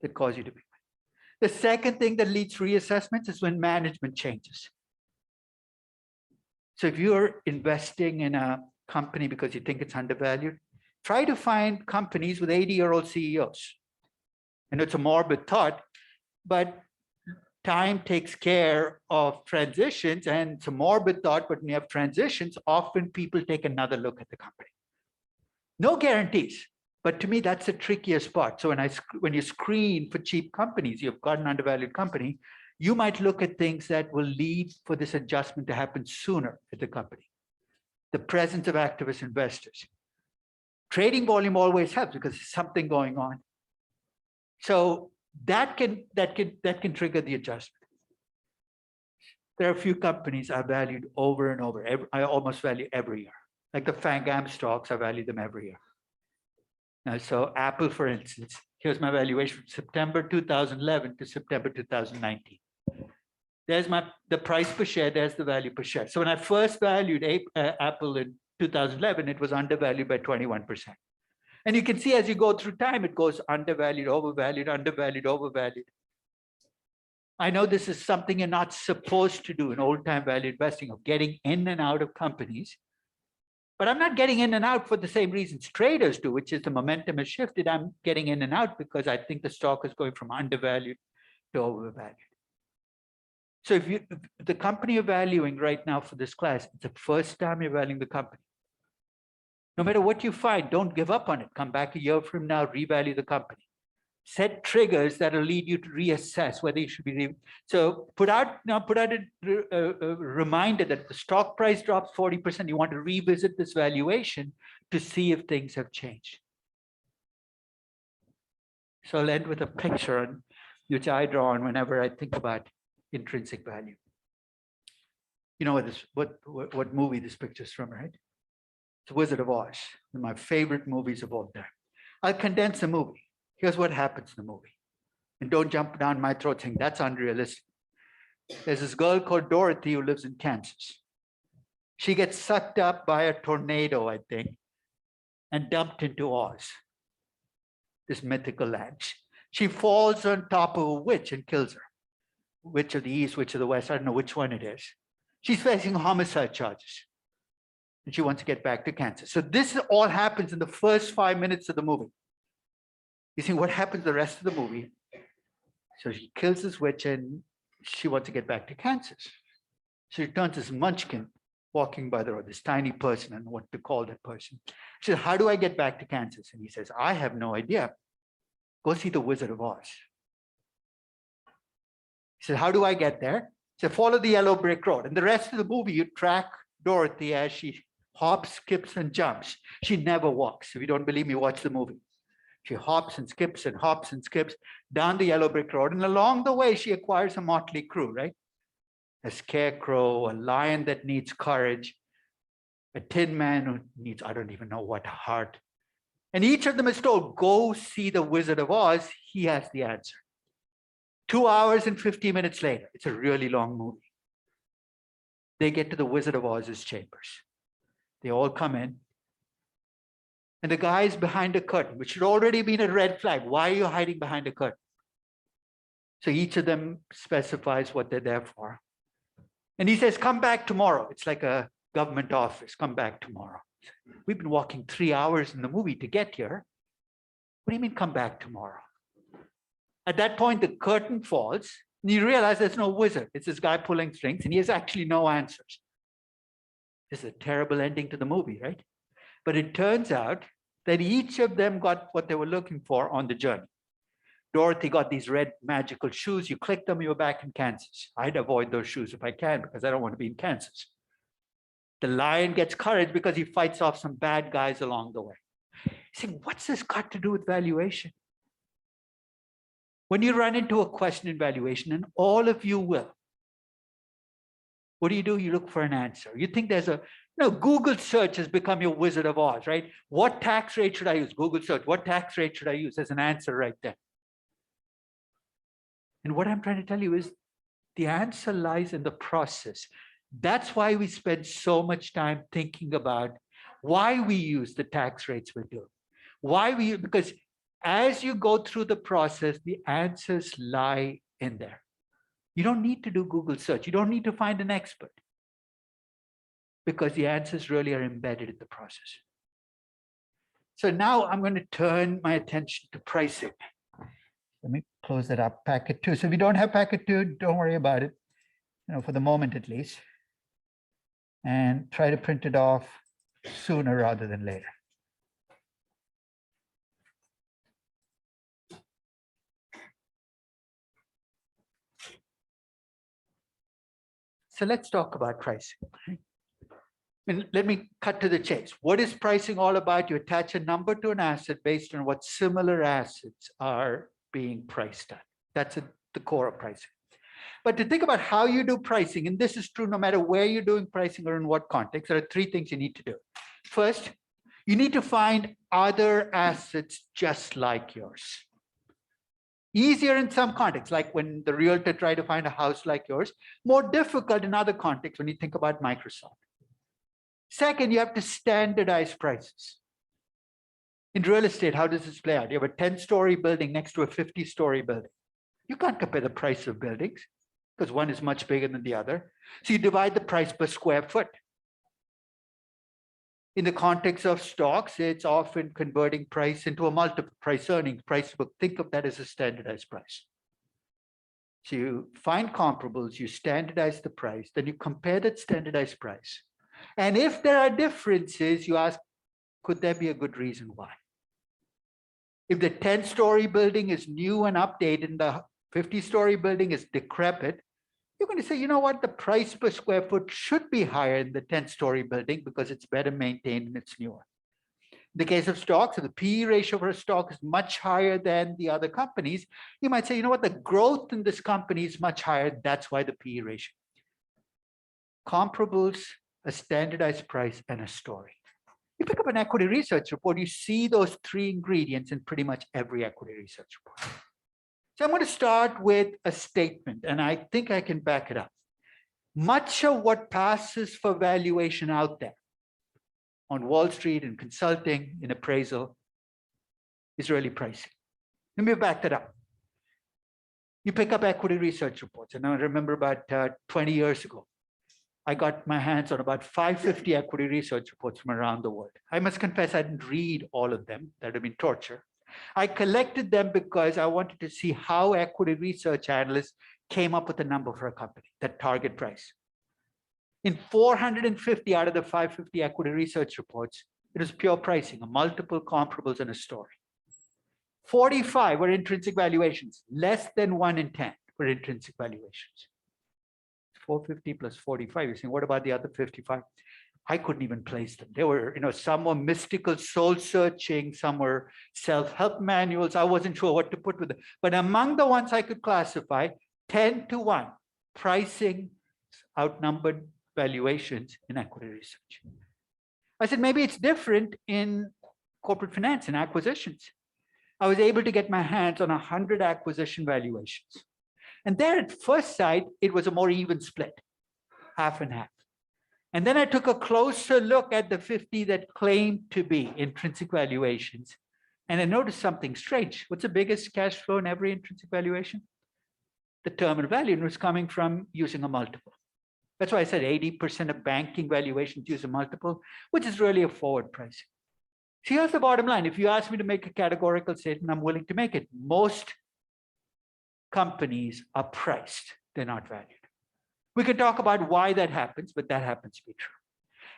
that cause you to be. The second thing that leads to reassessments is when management changes. So if you're investing in a company because you think it's undervalued, try to find companies with 80-year-old CEOs. I know it's a morbid thought, but time takes care of transitions, and it's a morbid thought, but when you have transitions, often people take another look at the company. No guarantees, but to me, that's the trickiest part. So when you screen for cheap companies, you've got an undervalued company, you might look at things that will lead for this adjustment to happen sooner at the company. The presence of activist investors. Trading volume always helps because there's something going on. So that can trigger the adjustment. There are a few companies I valued over and over. I almost value every year. Like the FANG-AM stocks, I value them every year. So Apple, for instance, here's my valuation from September 2011 to September 2019. There's the price per share, there's the value per share. So when I first valued Apple in 2011, it was undervalued by 21%. And you can see as you go through time, it goes undervalued, overvalued, undervalued, overvalued. I know this is something you're not supposed to do in old-time value investing, of getting in and out of companies. But I'm not getting in and out for the same reasons traders do, which is the momentum has shifted. I'm getting in and out because I think the stock is going from undervalued to overvalued. So if the company you're valuing right now for this class, it's the first time you're valuing the company. No matter what you find, don't give up on it. Come back a year from now, revalue the company. Set triggers that will lead you to reassess whether you should be. So put out a reminder that the stock price drops 40%. You want to revisit this valuation to see if things have changed. So I'll end with a picture which I draw on whenever I think about intrinsic value. You know what movie this picture is from, right? It's Wizard of Oz, one of my favorite movies of all time. I'll condense the movie. Here's what happens in the movie. And don't jump down my throat saying that's unrealistic. There's this girl called Dorothy who lives in Kansas. She gets sucked up by a tornado, I think, and dumped into Oz, this mythical land. She falls on top of a witch and kills her. Witch of the East, witch of the West, I don't know which one it is. She's facing homicide charges. And she wants to get back to Kansas. So this all happens in the first 5 minutes of the movie. You see what happens the rest of the movie. So she kills this witch and she wants to get back to Kansas. So she turns this munchkin walking by the road, this tiny person, and what to call that person. She says, how do I get back to Kansas? And he says, I have no idea. Go see the Wizard of Oz. He said, how do I get there? He said, follow the yellow brick road. And the rest of the movie, you track Dorothy as she hops, skips, and jumps. She never walks. If you don't believe me, watch the movie. She hops and skips down the yellow brick road. And along the way, she acquires a motley crew, right? A scarecrow, a lion that needs courage, a tin man who needs, I don't even know what, a heart. And each of them is told, go see the Wizard of Oz. He has the answer. 2 hours and 50 minutes later, it's a really long movie. They get to the Wizard of Oz's chambers. They all come in. And the guy is behind a curtain, which should already been a red flag. Why are you hiding behind a curtain? So each of them specifies what they're there for. And he says, come back tomorrow. It's like a government office. Come back tomorrow. We've been walking 3 hours in the movie to get here. What do you mean come back tomorrow? At that point, the curtain falls and you realize there's no wizard. It's this guy pulling strings and he has actually no answers. This is a terrible ending to the movie, right? But it turns out that each of them got what they were looking for on the journey. Dorothy got these red magical shoes. You click them, you're back in Kansas. I'd avoid those shoes if I can because I don't want to be in Kansas. The lion gets courage because he fights off some bad guys along the way. You say, what's this got to do with valuation? When you run into a question in valuation, and all of you will, what do? You look for an answer. You think there's Google search has become your Wizard of Oz, right? What tax rate should I use? Google search. What tax rate should I use? There's an answer right there. And what I'm trying to tell you is the answer lies in the process. That's why we spend so much time thinking about why we use the tax rates we do. Because as you go through the process, the answers lie in there. You don't need to do Google search. You don't need to find an expert because the answers really are embedded in the process. So now I'm going to turn my attention to pricing. Let me close that up, packet 2. So if you don't have packet 2, don't worry about it, for the moment at least. And try to print it off sooner rather than later. So let's talk about pricing. And let me cut to the chase. What is pricing all about? You attach a number to an asset based on what similar assets are being priced at. That's at the core of pricing. But to think about how you do pricing, and this is true no matter where you're doing pricing or in what context, there are 3 things you need to do. First, you need to find other assets just like yours. Easier in some contexts, like when the realtor tried to find a house like yours. More difficult in other contexts when you think about Microsoft. Second, you have to standardize prices. In real estate, how does this play out? You have a 10-story building next to a 50-story building. You can't compare the price of buildings because one is much bigger than the other. So you divide the price per square foot. In the context of stocks, it's often converting price into a multiple, price earnings, price book. Think of that as a standardized price. So you find comparables, you standardize the price, then you compare that standardized price. And if there are differences, you ask, could there be a good reason why? If the 10-story building is new and updated and the 50-story building is decrepit, you're going to say, you know what, the price per square foot should be higher in the 10-story building because it's better maintained and it's newer. In the case of stocks, if the PE ratio for a stock is much higher than the other companies, you might say, you know what, the growth in this company is much higher. That's why the PE ratio. Comparables, a standardized price, and a story. You pick up an equity research report, you see those 3 ingredients in pretty much every equity research report. So I'm going to start with a statement, and I think I can back it up. Much of what passes for valuation out there on Wall Street, in consulting, in appraisal, is really pricing. Let me back that up. You pick up equity research reports, and I remember about 20 years ago, I got my hands on about 550 equity research reports from around the world. I must confess I didn't read all of them. That would have been torture. I collected them because I wanted to see how equity research analysts came up with a number for a company, that target price. In 450 out of the 550 equity research reports, it was pure pricing, a multiple, comparables, and a story. 45 were intrinsic valuations. Less than 1 in 10 were intrinsic valuations. 450 plus 45, you're saying, what about the other 55? I couldn't even place them. They were, some were mystical soul searching, some were self-help manuals. I wasn't sure what to put with them. But among the ones I could classify, 10 to 1, pricing outnumbered valuations in equity research. I said, maybe it's different in corporate finance and acquisitions. I was able to get my hands on 100 acquisition valuations. And there at first sight, it was a more even split, half and half. And then I took a closer look at the 50 that claimed to be intrinsic valuations. And I noticed something strange. What's the biggest cash flow in every intrinsic valuation? The terminal value, and it was coming from using a multiple. That's why I said 80% of banking valuations use a multiple, which is really a forward pricing. So here's the bottom line. If you ask me to make a categorical statement, I'm willing to make it. Most companies are priced, they're not valued. We can talk about why that happens, but that happens to be true.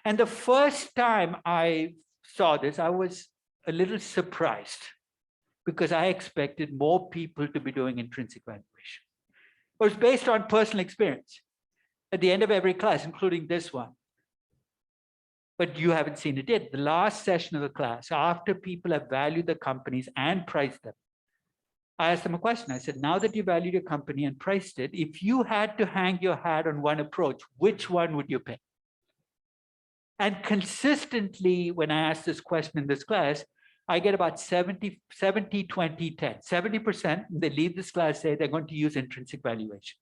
And the first time I saw this, I was a little surprised because I expected more people to be doing intrinsic valuation. It was based on personal experience. At the end of every class, including this one, but you haven't seen it yet, the last session of the class, after people have valued the companies and priced them, I asked them a question. I said, now that you valued your company and priced it, if you had to hang your hat on one approach, which one would you pick? And consistently, when I ask this question in this class, I get about 70, 20, 10. 70%, they leave this class, say they're going to use intrinsic valuation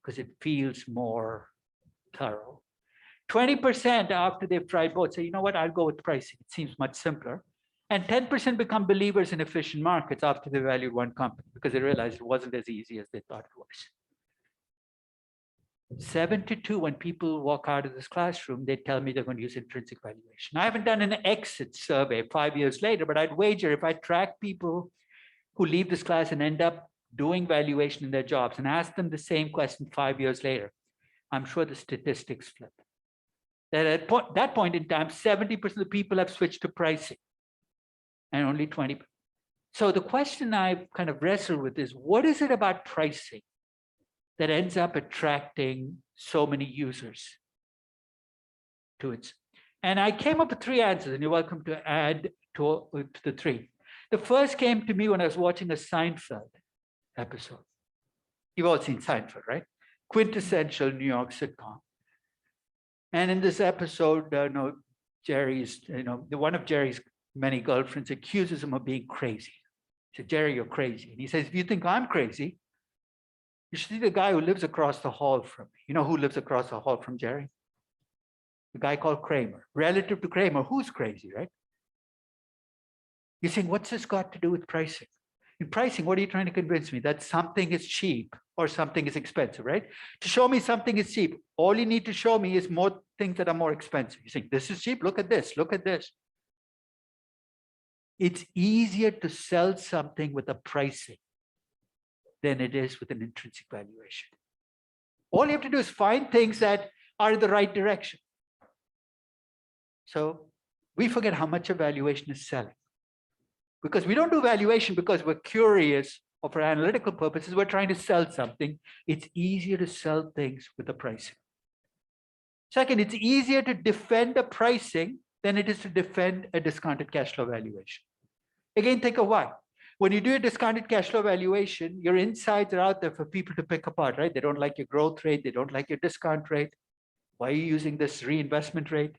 because it feels more thorough. 20% after they've tried both say, you know what, I'll go with pricing. It seems much simpler. And 10% become believers in efficient markets after they valued one company because they realized it wasn't as easy as they thought it was. 7 to 2, when people walk out of this classroom, they tell me they're going to use intrinsic valuation. I haven't done an exit survey 5 years later, but I'd wager if I track people who leave this class and end up doing valuation in their jobs and ask them the same question 5 years later, I'm sure the statistics flip. That at that point in time, 70% of the people have switched to pricing and only 20%. So the question I kind of wrestle with is, what is it about pricing that ends up attracting so many users to it? And I came up with 3 answers, and you're welcome to add to the 3. The first came to me when I was watching a Seinfeld episode. You've all seen Seinfeld, right? Quintessential New York sitcom. And in this episode, Jerry's, one of Jerry's many girlfriends accuses him of being crazy. She said, Jerry, you're crazy. And he says, if you think I'm crazy, you should see the guy who lives across the hall from me. You know who lives across the hall from Jerry? The guy called Kramer. Relative to Kramer, who's crazy, right? You're saying, what's this got to do with pricing? In pricing, what are you trying to convince me? That something is cheap or something is expensive, right? To show me something is cheap, all you need to show me is more things that are more expensive. You think this is cheap? Look at this, look at this. It's easier to sell something with a pricing than it is with an intrinsic valuation. All you have to do is find things that are in the right direction. So we forget how much a valuation is selling. Because we don't do valuation because we're curious or for analytical purposes, we're trying to sell something. It's easier to sell things with a pricing. Second, it's easier to defend a pricing than it is to defend a discounted cash flow valuation. Again, think of why. When you do a discounted cash flow valuation, your insights are out there for people to pick apart, right? They don't like your growth rate. They don't like your discount rate. Why are you using this reinvestment rate?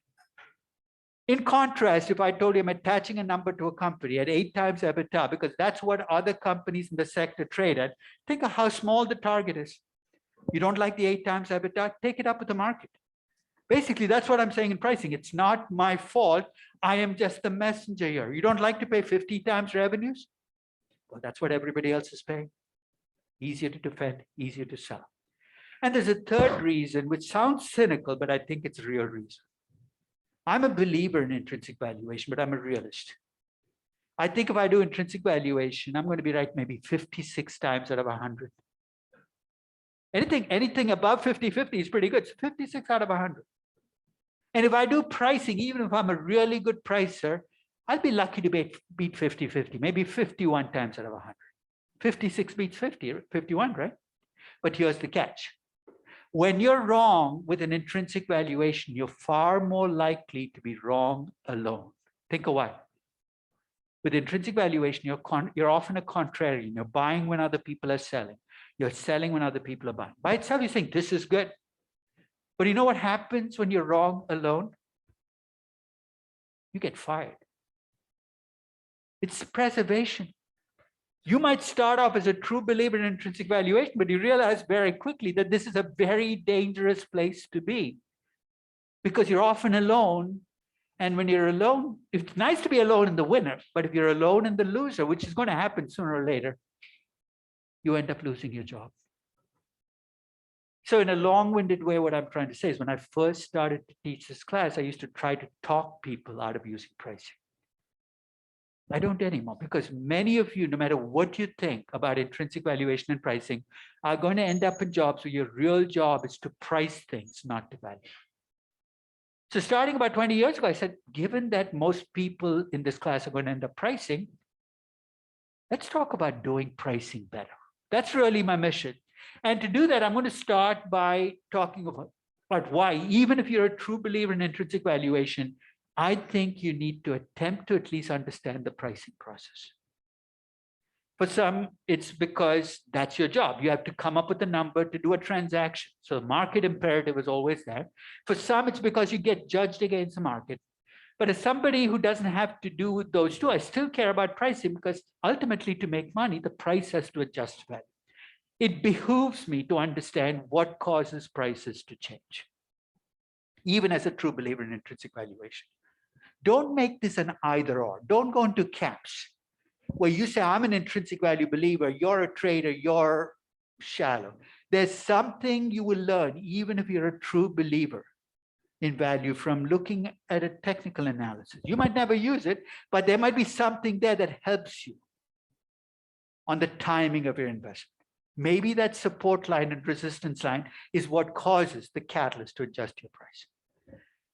In contrast, if I told you I'm attaching a number to a company at 8 times EBITDA, because that's what other companies in the sector trade at, think of how small the target is. You don't like the 8 times EBITDA, take it up with the market. Basically, that's what I'm saying in pricing. It's not my fault. I am just the messenger here. You don't like to pay 50 times revenues? Well, that's what everybody else is paying. Easier to defend, easier to sell. And there's a third reason, which sounds cynical, but I think it's a real reason. I'm a believer in intrinsic valuation, but I'm a realist. I think if I do intrinsic valuation, I'm going to be right maybe 56 times out of 100. Anything above 50-50 is pretty good. It's 56 out of 100. And if I do pricing, even if I'm a really good pricer, I'll be lucky to beat 50-50, maybe 51 times out of 100. 56 beats 51, right? But here's the catch. When you're wrong with an intrinsic valuation, you're far more likely to be wrong alone. Think of why. With intrinsic valuation, you're often a contrarian. You're buying when other people are selling. You're selling when other people are buying. By itself, you think this is good. But you know what happens when you're wrong alone? You get fired. It's preservation. You might start off as a true believer in intrinsic valuation, but you realize very quickly that this is a very dangerous place to be because you're often alone. And when you're alone, it's nice to be alone in the winner, but if you're alone in the loser, which is going to happen sooner or later, you end up losing your job. So in a long-winded way, what I'm trying to say is when I first started to teach this class, I used to try to talk people out of using pricing. I don't anymore because many of you, no matter what you think about intrinsic valuation and pricing, are going to end up in jobs where your real job is to price things, not to value. So starting about 20 years ago, I said, given that most people in this class are going to end up pricing, let's talk about doing pricing better. That's really my mission. And to do that, I'm going to start by talking about why, even if you're a true believer in intrinsic valuation, I think you need to attempt to at least understand the pricing process. For some, it's because that's your job. You have to come up with a number to do a transaction. So the market imperative is always there. For some, it's because you get judged against the market. But as somebody who doesn't have to do those two, I still care about pricing because ultimately to make money, the price has to adjust value. It behooves me to understand what causes prices to change, even as a true believer in intrinsic valuation. Don't make this an either or. Don't go into camps where you say, I'm an intrinsic value believer, you're a trader, you're shallow. There's something you will learn, even if you're a true believer in value, from looking at a technical analysis. You might never use it, but there might be something there that helps you. on the timing of your investment. Maybe that support line and resistance line is what causes the catalyst to adjust your price.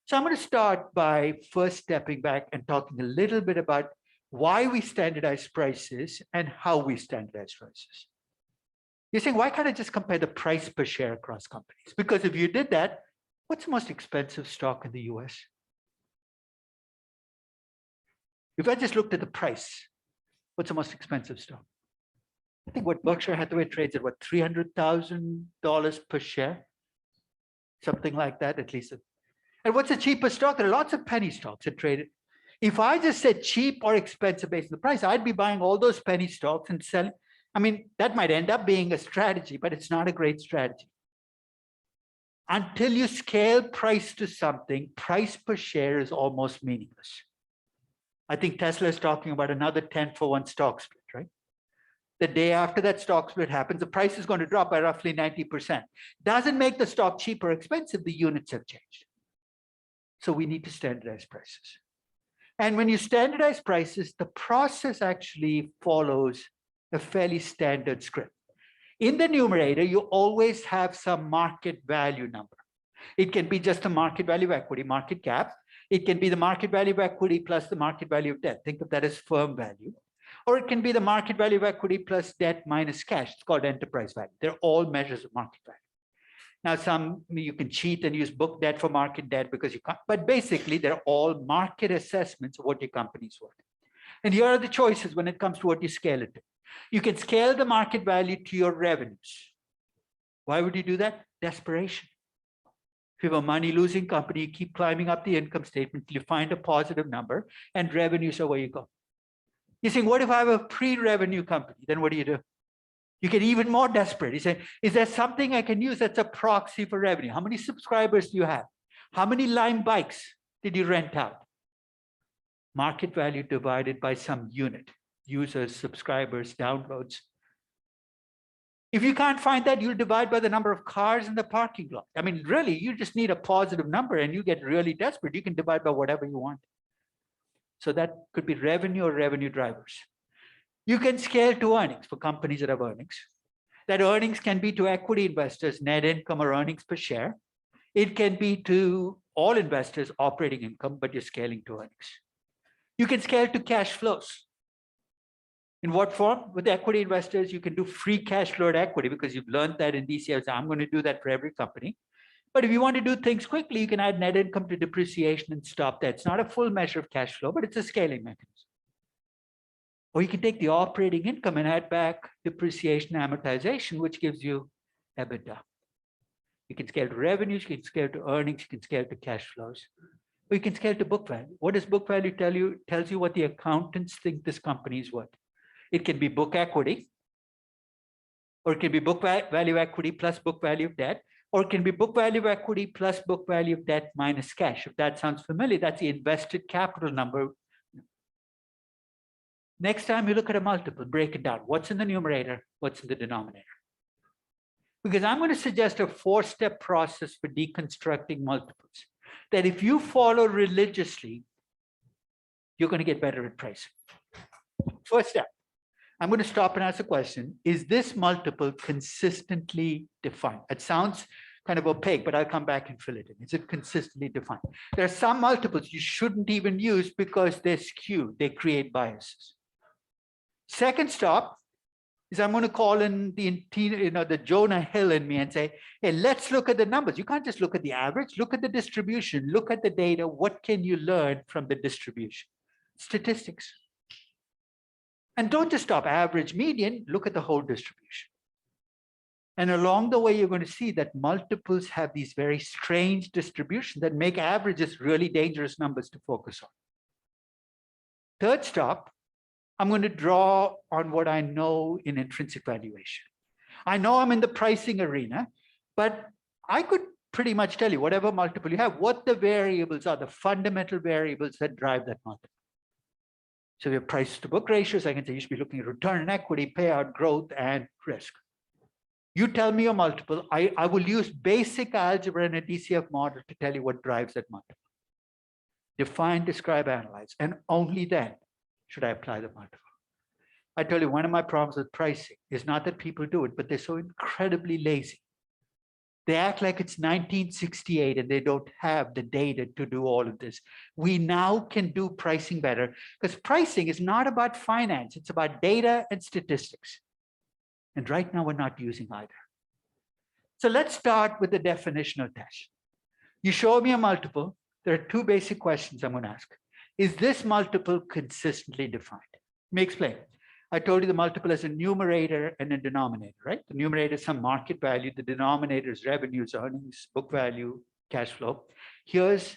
So I'm going to start by first stepping back and talking a little bit about why we standardize prices and how we standardize prices. You're saying, why can't I just compare the price per share across companies? Because if you did that, what's the most expensive stock in the US? If I just looked at the price, what's the most expensive stock? I think what Berkshire Hathaway trades at, what, $300,000 per share? Something like that, at least. And what's the cheapest stock? There are lots of penny stocks that traded. If I just said cheap or expensive based on the price, I'd be buying all those penny stocks and selling. I mean, that might end up being a strategy, but it's not a great strategy. Until you scale price to something, price per share is almost meaningless. I think Tesla is talking about another 10-for-1 stock split, right? The day after that stock split happens, the price is going to drop by roughly 90%. Doesn't make the stock cheap or expensive, the units have changed. So we need to standardize prices. And when you standardize prices, the process actually follows a fairly standard script. In the numerator, you always have some market value number. It can be just the market value of equity, market cap. It can be the market value of equity plus the market value of debt. Think of that as firm value. Or it can be the market value of equity plus debt minus cash. It's called enterprise value. They're all measures of market value. Now, you can cheat and use book debt for market debt because you can't, but basically they're all market assessments of what your company's worth. And here are the choices when it comes to what you scale it to. You can scale the market value to your revenues. Why would you do that? Desperation. If you have a money-losing company, you keep climbing up the income statement till you find a positive number, and revenues are where you go. You're saying, what if I have a pre-revenue company? Then what do? You get even more desperate. You say, is there something I can use that's a proxy for revenue? How many subscribers do you have? How many Lime bikes did you rent out? Market value divided by some unit. Users, subscribers, downloads. If you can't find that, you'll divide by the number of cars in the parking lot. I mean, really, you just need a positive number and you get really desperate. You can divide by whatever you want. So that could be revenue or revenue drivers. You can scale to earnings for companies that have earnings. That earnings can be to equity investors, net income or earnings per share. It can be to all investors, operating income, but you're scaling to earnings. You can scale to cash flows. In what form? With equity investors, you can do free cash flow at equity because you've learned that in DCF. I'm going to do that for every company. But if you want to do things quickly, you can add net income to depreciation and stop that. It's not a full measure of cash flow, but it's a scaling mechanism. Or you can take the operating income and add back depreciation and amortization, which gives you EBITDA. You can scale to revenues, you can scale to earnings, you can scale to cash flows. Or you can scale to book value. What does book value tell you? It tells you what the accountants think this company is worth. It can be book equity, or it can be book value equity plus book value of debt, or it can be book value of equity plus book value of debt minus cash. If that sounds familiar, that's the invested capital number. Next time you look at a multiple, break it down. What's in the numerator? What's in the denominator? Because I'm going to suggest a 4-step process for deconstructing multiples that if you follow religiously, you're going to get better at pricing. First step. I'm going to stop and ask a question. Is this multiple consistently defined? It sounds kind of opaque, but I'll come back and fill it in. Is it consistently defined? There are some multiples you shouldn't even use because they're skewed. They create biases. Second stop is I'm going to call in the Jonah Hill in me and say, hey, let's look at the numbers. You can't just look at the average. Look at the distribution. Look at the data. What can you learn from the distribution? Statistics. And don't just stop average, median, look at the whole distribution. And along the way, you're going to see that multiples have these very strange distributions that make averages really dangerous numbers to focus on. Third stop, I'm going to draw on what I know in intrinsic valuation. I know I'm in the pricing arena, but I could pretty much tell you whatever multiple you have, what the variables are, the fundamental variables that drive that multiple. So your price to book ratios, I can say you should be looking at return on equity, payout, growth, and risk. You tell me your multiple. I will use basic algebra and a DCF model to tell you what drives that multiple. Define, describe, analyze, and only then should I apply the multiple. I tell you, one of my problems with pricing is not that people do it, but they're so incredibly lazy. They act like it's 1968 and they don't have the data to do all of this. We now can do pricing better because pricing is not about finance. It's about data and statistics. And right now we're not using either. So let's start with the definitional test. You show me a multiple. There are two basic questions I'm going to ask. Is this multiple consistently defined? Let me explain. I told you the multiple has a numerator and a denominator, right? The numerator is some market value. The denominator is revenues, earnings, book value, cash flow. Here's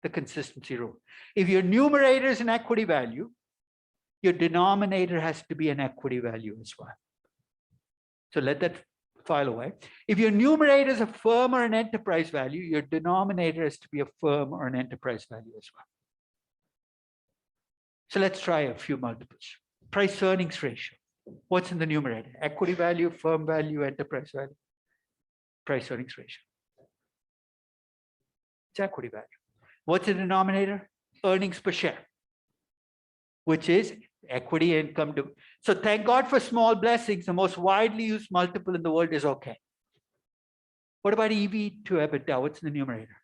the consistency rule. If your numerator is an equity value, your denominator has to be an equity value as well. So let that file away. If your numerator is a firm or an enterprise value, your denominator has to be a firm or an enterprise value as well. So let's try a few multiples. Price earnings ratio. What's in the numerator? Equity value, firm value, enterprise value. Price earnings ratio. It's equity value. What's in the denominator? Earnings per share, which is equity income. So thank God for small blessings. The most widely used multiple in the world is okay. What about EV to EBITDA? What's in the numerator?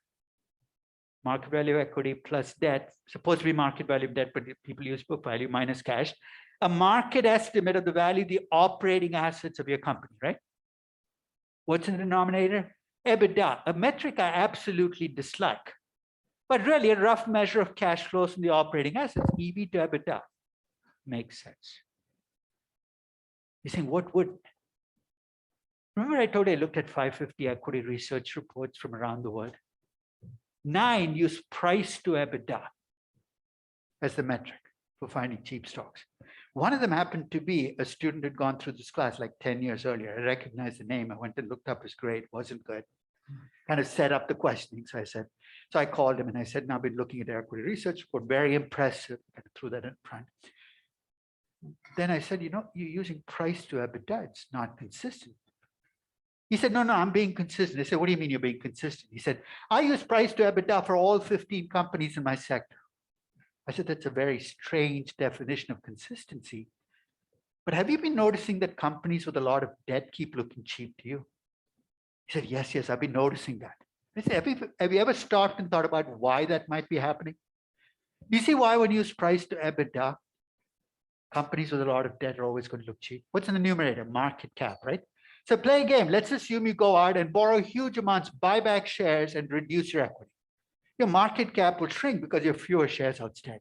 Market value of equity plus debt, supposed to be market value of debt, but people use book value minus cash. A market estimate of the value of the operating assets of your company, right? What's in the denominator? EBITDA, a metric I absolutely dislike, but really a rough measure of cash flows from the operating assets. EV to EBITDA makes sense. You're saying, what would? Remember I told you I looked at 550 equity research reports from around the world. 9 use price to EBITDA as the metric for finding cheap stocks. One of them happened to be a student who had gone through this class like 10 years earlier. I recognized the name. I went and looked up his grade. Wasn't good. Kind of set up the questioning. So I called him and I said, now I've been looking at equity research report. Very impressive. I threw that in front. Then I said, you're using price to EBITDA. It's not consistent. He said, no, I'm being consistent. I said, what do you mean you're being consistent? He said, I use price to EBITDA for all 15 companies in my sector. I said, that's a very strange definition of consistency. But have you been noticing that companies with a lot of debt keep looking cheap to you? He said, yes, I've been noticing that. I said, have you ever stopped and thought about why that might be happening? You see why when you use price to EBITDA, companies with a lot of debt are always going to look cheap? What's in the numerator? Market cap, right? So play a game. Let's assume you go out and borrow huge amounts, buy back shares and reduce your equity. Your market cap will shrink because you have fewer shares outstanding.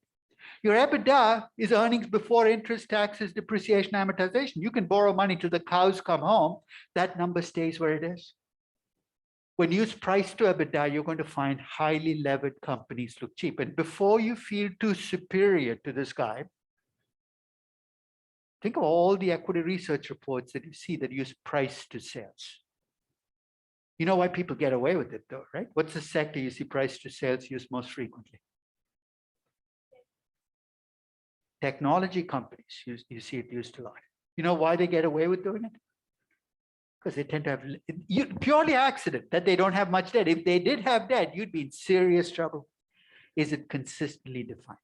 Your EBITDA is earnings before interest, taxes, depreciation, amortization. You can borrow money till the cows come home. That number stays where it is. When you use price to EBITDA, you're going to find highly levered companies look cheap. And before you feel too superior to this guy, think of all the equity research reports that you see that use price to sales. You know why people get away with it though, right? What's the sector you see price to sales used most frequently? Technology companies, you see it used a lot. You know why they get away with doing it? Because they tend to have purely accident that they don't have much debt. If they did have debt, you'd be in serious trouble. Is it consistently defined?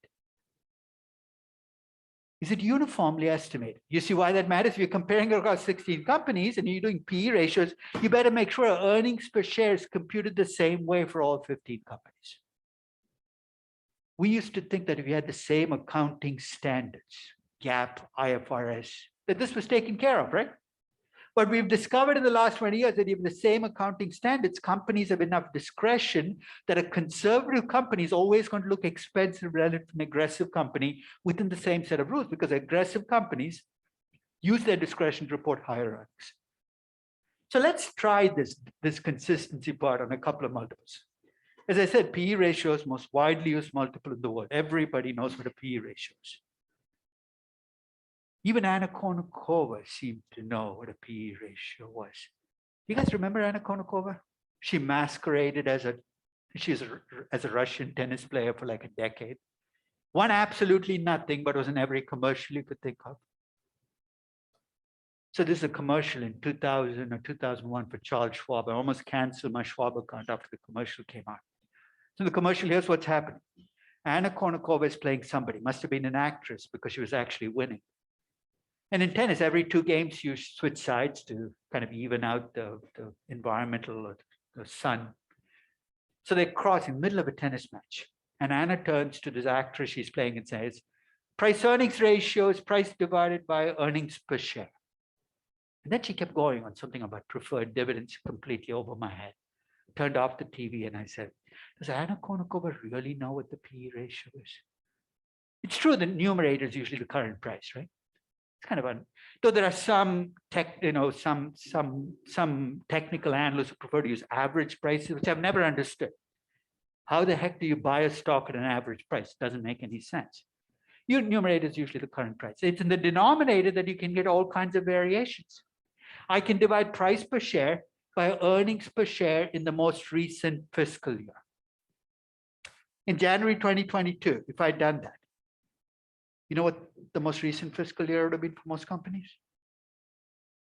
Is it uniformly estimated? You see why that matters? If you're comparing across 16 companies and you're doing PE ratios, you better make sure earnings per share is computed the same way for all 15 companies. We used to think that if you had the same accounting standards, GAAP, IFRS, that this was taken care of, right? But we've discovered in the last 20 years that even the same accounting standards, companies have enough discretion that a conservative company is always going to look expensive relative to an aggressive company within the same set of rules, because aggressive companies use their discretion to report higher earnings. So let's try this consistency part on a couple of multiples. As I said, PE ratio is most widely used multiple in the world. Everybody knows what a PE ratio is. Even Anna Kournikova seemed to know what a PE ratio was. You guys remember Anna Kournikova? She masqueraded as a Russian tennis player for like a decade. Won absolutely nothing, but was in every commercial you could think of. So this is a commercial in 2000 or 2001 for Charles Schwab. I almost canceled my Schwab account after the commercial came out. So the commercial, here's what's happening. Anna Kournikova is playing somebody, must have been an actress because she was actually winning. And in tennis, every 2 games, you switch sides to kind of even out the environmental or the sun. So they cross in the middle of a tennis match. And Anna turns to this actress she's playing and says, price earnings ratio is price divided by earnings per share. And then she kept going on something about preferred dividends completely over my head. Turned off the TV and I said, does Anna Kournikova really know what the PE ratio is? It's true the numerator is usually the current price, right? It's kind of though there are some some technical analysts who prefer to use average prices, which I've never understood. How the heck do you buy a stock at an average price? It doesn't make any sense. Your numerator is usually the current price. It's in the denominator that you can get all kinds of variations. I can divide price per share by earnings per share in the most recent fiscal year. In January 2022, if I'd done that, you know what the most recent fiscal year would have been for most companies?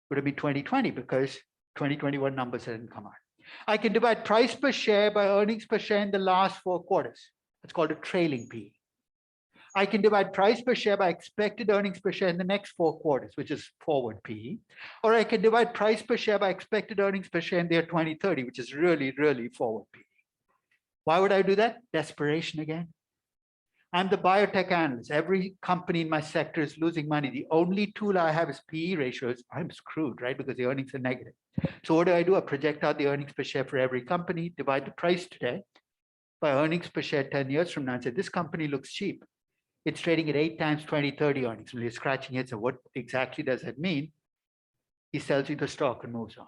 Would have been 2020 because 2021 numbers hadn't come out. I can divide price per share by earnings per share in the last 4 quarters. That's called a trailing PE. I can divide price per share by expected earnings per share in the next 4 quarters, which is forward PE. Or I can divide price per share by expected earnings per share in the year 2030, which is really, really forward PE. Why would I do that? Desperation again. I'm the biotech analyst. Every company in my sector is losing money. The only tool I have is PE ratios. I'm screwed, right? Because the earnings are negative. So what do? I project out the earnings per share for every company, divide the price today by earnings per share 10 years from now and say, this company looks cheap. It's trading at 8 times 2030 earnings. When you're scratching it, so what exactly does that mean? He sells you the stock and moves on.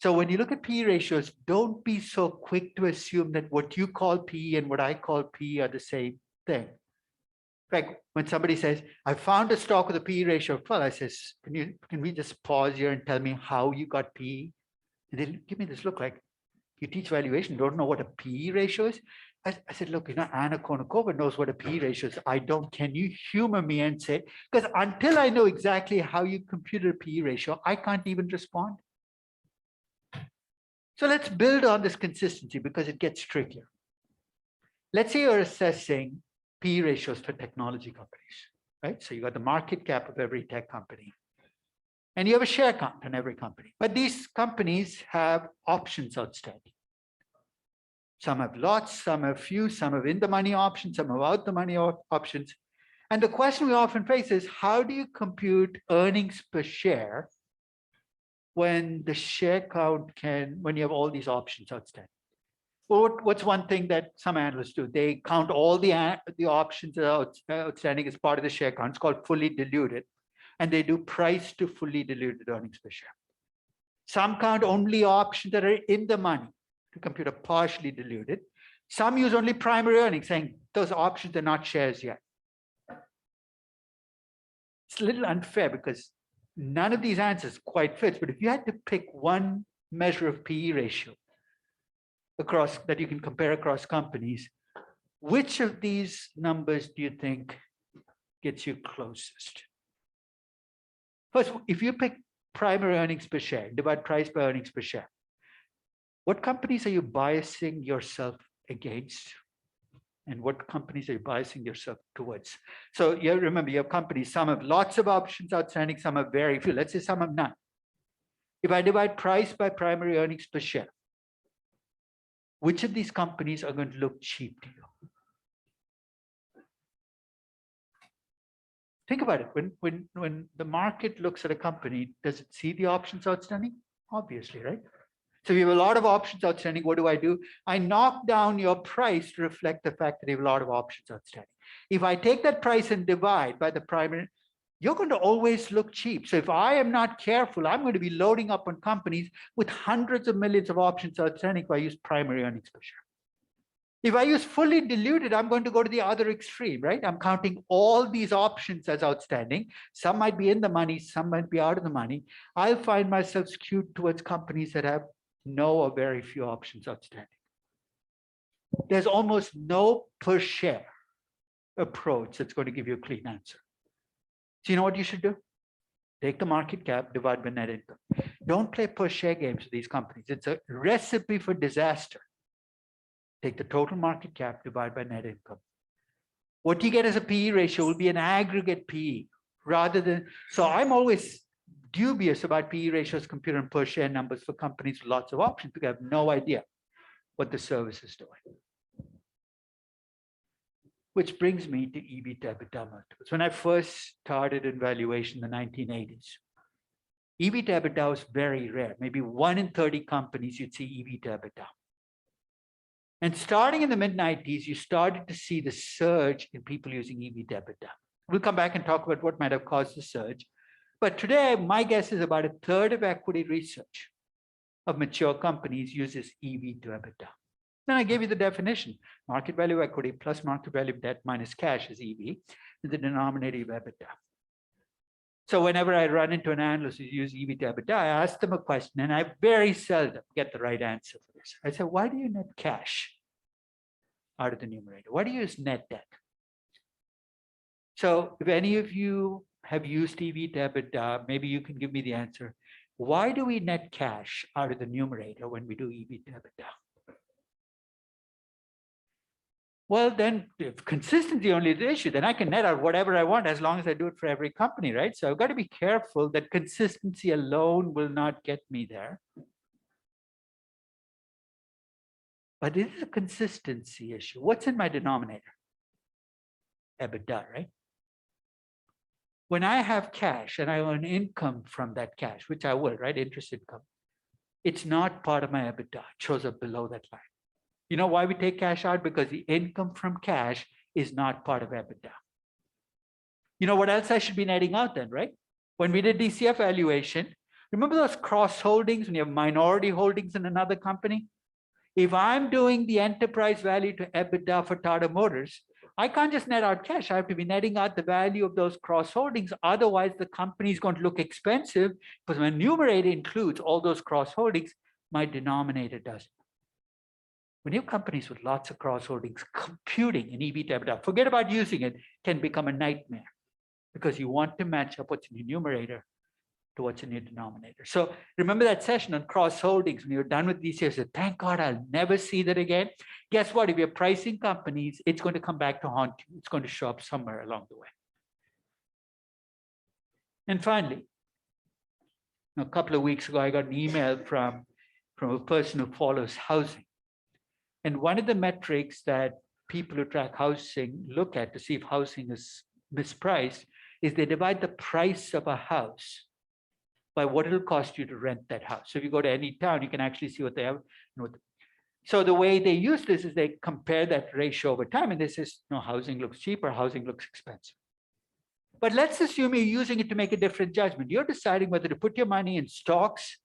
So when you look at PE ratios, don't be so quick to assume that what you call PE and what I call PE are the same thing. In fact, when somebody says, I found a stock with a PE ratio of 12, I says, can we just pause here and tell me how you got PE? And they give me this look like, you teach valuation, don't know what a PE ratio is? I said, look, Anna Kournikova knows what a PE ratio is. I don't, can you humor me and say, because until I know exactly how you computed a PE ratio, I can't even respond. So let's build on this consistency because it gets trickier. Let's say you're assessing PE ratios for technology companies, right? So you got the market cap of every tech company and you have a share count on every company, but these companies have options outstanding. Some have lots, some have few, some have in the money options, some have out the money options. And the question we often face is, how do you compute earnings per share when the share count when you have all these options outstanding? Well, what's one thing that some analysts do? They count all the options outstanding as part of the share count. It's called fully diluted. And they do price to fully diluted earnings per share. Some count only options that are in the money to compute a partially diluted. Some use only primary earnings, saying those options are not shares yet. It's a little unfair because none of these answers quite fits, but if you had to pick one measure of PE ratio across that you can compare across companies, which of these numbers do you think gets you closest? First, if you pick primary earnings per share, divide price by earnings per share, what companies are you biasing yourself against? And what companies are you biasing yourself towards? So you remember, you have companies, some have lots of options outstanding, some have very few. Let's say some have none. If I divide price by primary earnings per share, which of these companies are going to look cheap to you? Think about it. When the market looks at a company, does it see the options outstanding? Obviously, right? So you have a lot of options outstanding. What do? I knock down your price to reflect the fact that you have a lot of options outstanding. If I take that price and divide by the primary, you're going to always look cheap. So if I am not careful, I'm going to be loading up on companies with hundreds of millions of options outstanding if I use primary earnings per share. If I use fully diluted, I'm going to go to the other extreme, right? I'm counting all these options as outstanding. Some might be in the money, some might be out of the money. I'll find myself skewed towards companies that have no or very few options outstanding. There's almost no per share approach that's going to give you a clean answer. So you know what you should do? Take the market cap, divide by net income. Don't play per share games with these companies. It's a recipe for disaster. Take the total market cap, divide by net income. What you get as a PE ratio will be an aggregate PE rather than, so I'm always dubious about PE ratios, computer and per share numbers for companies with lots of options because I have no idea what the service is doing. Which brings me to EV to EBITDA multiples. When I first started in valuation in the 1980s, EV to EBITDA was very rare. Maybe 1 in 30 companies you'd see EV to EBITDA. And starting in the mid-90s, you started to see the surge in people using EV to EBITDA. We'll come back and talk about what might have caused the surge. But today, my guess is about 1/3 of equity research of mature companies uses EV to EBITDA. Then I gave you the definition. Market value equity plus market value debt minus cash is EV, and the denominator of EBITDA. So whenever I run into an analyst who uses EV to EBITDA, I ask them a question, and I very seldom get the right answer for this. I say, why do you net cash out of the numerator? Why do you use net debt? So if any of you have used EV to EBITDA, maybe you can give me the answer. Why do we net cash out of the numerator when we do EV to EBITDA? Well, then if consistency only is the issue, then I can net out whatever I want as long as I do it for every company, right? So I've got to be careful that consistency alone will not get me there. But it is a consistency issue. What's in my denominator? EBITDA, right? When I have cash and I earn income from that cash, which I will, right? Interest income, it's not part of my EBITDA. It shows up below that line. You know why we take cash out? Because the income from cash is not part of EBITDA. You know what else I should be netting out then, right? When we did DCF valuation, remember those cross holdings when you have minority holdings in another company? If I'm doing the enterprise value to EBITDA for Tata Motors, I can't just net out cash. I have to be netting out the value of those cross holdings. Otherwise, the company is going to look expensive because my numerator includes all those cross holdings. My denominator doesn't. When you have companies with lots of cross holdings, computing an EV to EBITDA, forget about using it, can become a nightmare because you want to match up what's in your numerator to what's in your denominator. So remember that session on cross holdings when you're done with DCF, said, thank God I'll never see that again. Guess what? If you're pricing companies, it's going to come back to haunt you. It's going to show up somewhere along the way. And finally, a couple of weeks ago, I got an email from a person who follows housing. And one of the metrics that people who track housing look at to see if housing is mispriced is they divide the price of a house by what it'll cost you to rent that house. So if you go to any town, you can actually see what they have. So the way they use this is they compare that ratio over time, and this is, housing looks cheap or housing looks expensive. But let's assume you're using it to make a different judgment. You're deciding whether to put your money in stocks,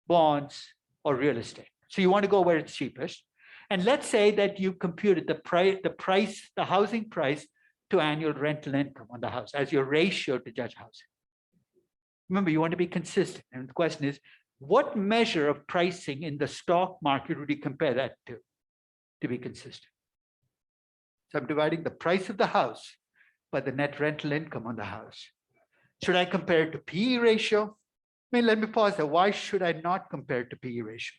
bonds, or real estate. So you want to go where it's cheapest. And let's say that you computed the housing price to annual rental income on the house as your ratio to judge housing. Remember, you want to be consistent. And the question is, what measure of pricing in the stock market would you compare that to be consistent? So I'm dividing the price of the house by the net rental income on the house. Should I compare it to PE ratio? Let me pause there. Why should I not compare it to PE ratio?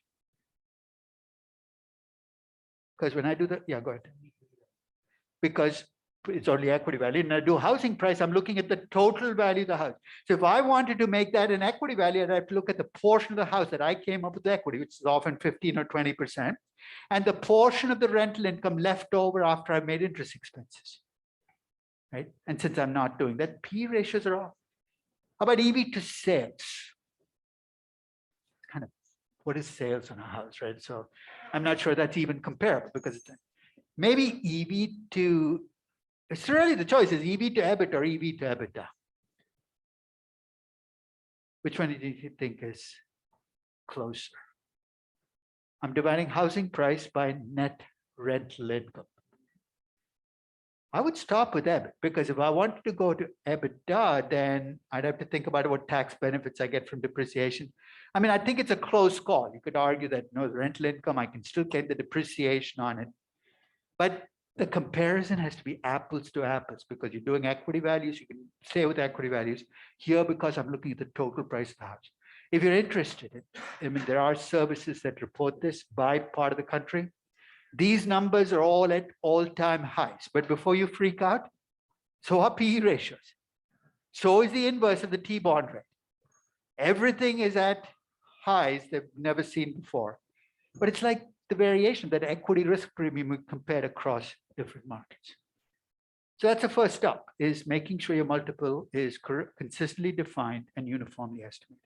Because when I do that, yeah, go ahead. Because it's only equity value. And I do housing price, I'm looking at the total value of the house. So if I wanted to make that an equity value, I'd have to look at the portion of the house that I came up with the equity, which is often 15 or 20%, and the portion of the rental income left over after I made interest expenses, right? And since I'm not doing that, P ratios are off. How about EV to sales? Kind of, what is sales on a house, right? So I'm not sure that's even comparable because it's maybe EV to, it's really the choice is EV to EBIT or EV to EBITDA. Which one do you think is closer? I'm dividing housing price by net rental income. I would stop with EBIT because if I wanted to go to EBITDA, then I'd have to think about what tax benefits I get from depreciation. I think it's a close call. You could argue that no, the rental income, I can still get the depreciation on it. But the comparison has to be apples to apples because you're doing equity values, you can stay with equity values. Here, because I'm looking at the total price of the house. If you're interested, there are services that report this by part of the country. These numbers are all at all-time highs. But before you freak out, so are PE ratios. So is the inverse of the T-bond rate. Everything is at highs they've never seen before. But it's like the variation, that equity risk premium we compared across different markets. So that's the first step, is making sure your multiple is consistently defined and uniformly estimated.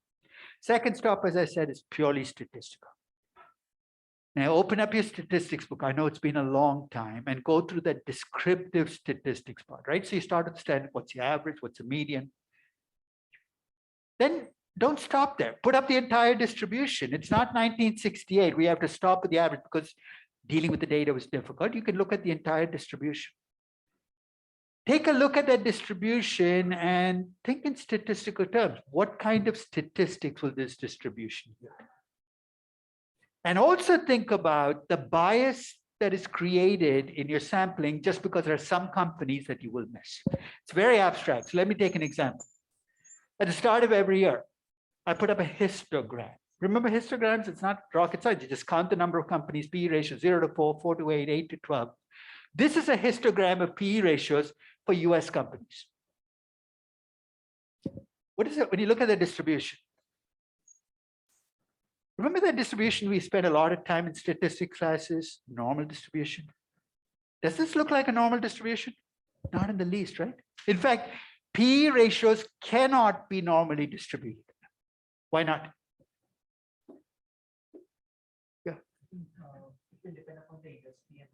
Second step, as I said, is purely statistical. Now open up your statistics book. I know it's been a long time, and go through that descriptive statistics part, right? So you start with standard, what's the average, what's the median? Then don't stop there. Put up the entire distribution. It's not 1968. We have to stop with the average because dealing with the data was difficult. You can look at the entire distribution. Take a look at that distribution and think in statistical terms. What kind of statistics will this distribution yield? And also think about the bias that is created in your sampling just because there are some companies that you will miss. It's very abstract. So let me take an example. At the start of every year, I put up a histogram. Remember histograms? It's not rocket science. You just count the number of companies, PE ratio 0 to 4, 4 to 8, 8 to 12. This is a histogram of PE ratios for US companies. What is it when you look at the distribution? Remember that distribution we spent a lot of time in statistics classes, normal distribution? Does this look like a normal distribution? Not in the least, right? In fact, PE ratios cannot be normally distributed. Why not? Yeah.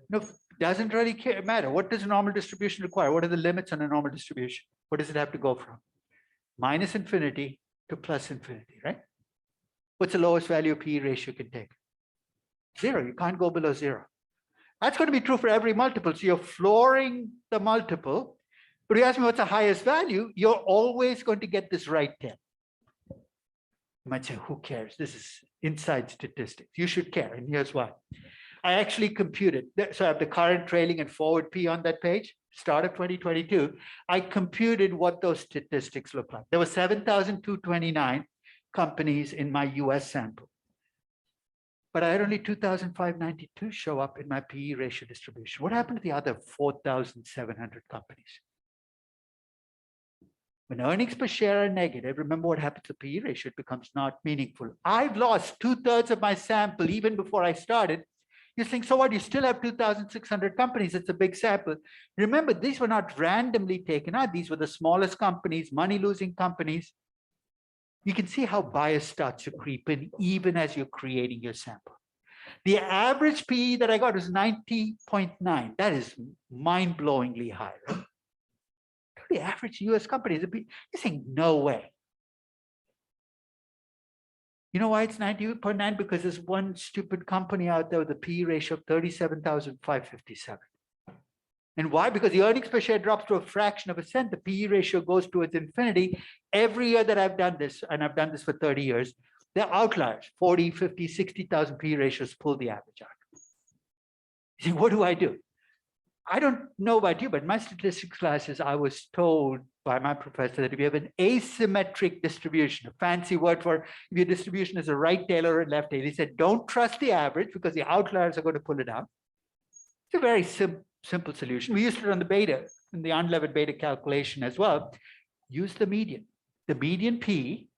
No, doesn't really matter. What does a normal distribution require? What are the limits on a normal distribution? What does it have to go from? Minus infinity to plus infinity, right? What's the lowest value of PE ratio can take? 0. You can't go below 0. That's going to be true for every multiple. So you're flooring the multiple. But you ask me what's the highest value, you're always going to get this right 10. You might say, who cares? This is inside statistics. You should care, and here's why. I actually computed, so I have the current, trailing, and forward P on that page, start of 2022. I computed what those statistics look like. There were 7,229 companies in my US sample. But I had only 2,592 show up in my PE ratio distribution. What happened to the other 4,700 companies? When earnings per share are negative, remember what happens to PE ratio, it becomes not meaningful. I've lost 2/3 of my sample even before I started. You think, so what, you still have 2,600 companies, it's a big sample. Remember, these were not randomly taken out. These were the smallest companies, money-losing companies. You can see how bias starts to creep in even as you're creating your sample. The average PE that I got was 90.9. That is mind-blowingly high, right? The average US company, you're saying, no way. You know why it's 98.9? Because there's one stupid company out there with a PE ratio of 37,557. And why? Because the earnings per share drops to a fraction of a cent. The PE ratio goes towards infinity. Every year that I've done this, and I've done this for 30 years, they're outliers. 40, 50, 60,000 PE ratios pull the average out. You see, what do? I don't know about you, but in my statistics classes, I was told by my professor that if you have an asymmetric distribution, a fancy word for if your distribution is a right tail or a left tail, he said, don't trust the average because the outliers are going to pull it out. It's a very simple solution. We used it on the beta, in the unlevered beta calculation as well. Use the median. The median P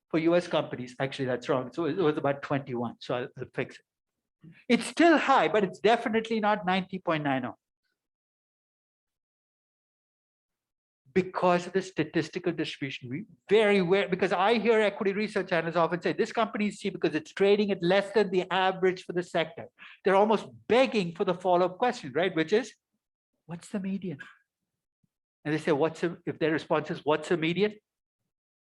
for US companies, actually that's wrong. So it was about 21, so I'll fix it. It's still high, but it's definitely not 90.90. Because of the statistical distribution, because I hear equity research analysts often say, this company is cheap because it's trading at less than the average for the sector. They're almost begging for the follow-up question, right? Which is, what's the median? And they say, if their response is, what's the median?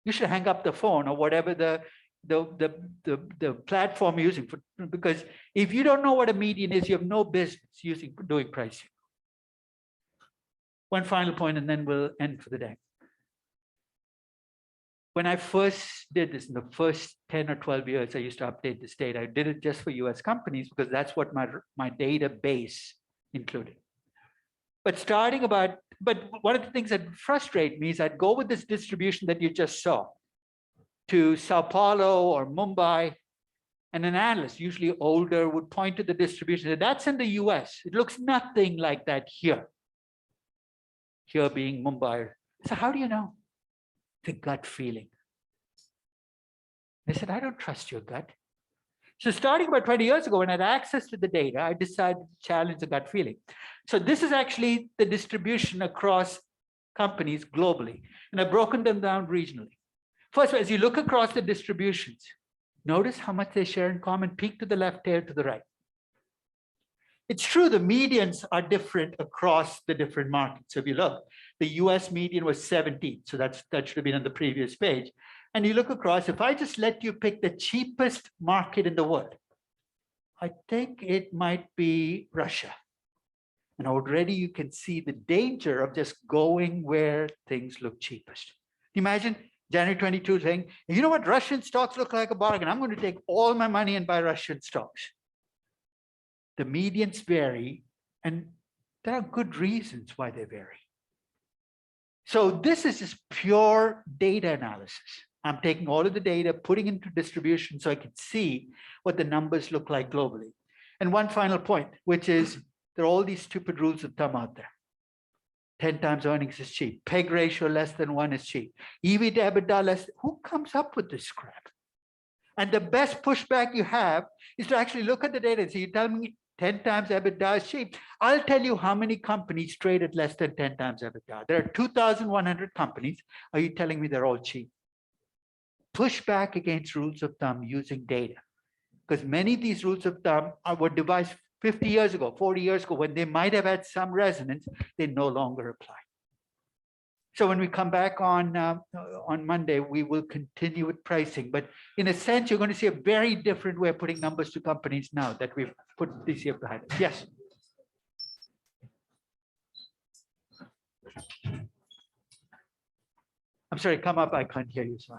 You should hang up the phone or whatever the platform you're using, because if you don't know what a median is, you have no business doing pricing. One final point, and then we'll end for the day. When I first did this, in the first 10 or 12 years, I used to update this data. I did it just for US companies because that's what my database included. But one of the things that frustrate me is I'd go with this distribution that you just saw to Sao Paulo or Mumbai, and an analyst, usually older, would point to the distribution. That's in the US. It looks nothing like that here. Here being Mumbai, So how do you know? The gut feeling. They said, I don't trust your gut. So starting about 20 years ago, when I had access to the data, I decided to challenge the gut feeling. So this is actually the distribution across companies globally. And I've broken them down regionally. First, as you look across the distributions, notice how much they share in common, peak to the left, tail to the right. It's true, the medians are different across the different markets. So if you look, the US median was 17. So that should have been on the previous page. And you look across, if I just let you pick the cheapest market in the world, I think it might be Russia. And already you can see the danger of just going where things look cheapest. Imagine January 22 saying, you know what, Russian stocks look like a bargain. I'm going to take all my money and buy Russian stocks. The medians vary, and there are good reasons why they vary. So this is just pure data analysis. I'm taking all of the data, putting into distribution so I can see what the numbers look like globally. And one final point, which is there are all these stupid rules of thumb out there. 10 times earnings is cheap. PEG ratio less than 1 is cheap. EV to EBITDA less. Who comes up with this crap? And the best pushback you have is to actually look at the data and say, you tell me 10 times EBITDA is cheap. I'll tell you how many companies trade at less than 10 times EBITDA. There are 2,100 companies. Are you telling me they're all cheap? Push back against rules of thumb using data. Because many of these rules of thumb were devised 50 years ago, 40 years ago, when they might have had some resonance, they no longer apply. So when we come back on Monday, we will continue with pricing. But in a sense, you're going to see a very different way of putting numbers to companies now that we've put this year behind us. Yes. I'm sorry, come up. I can't hear you, sir.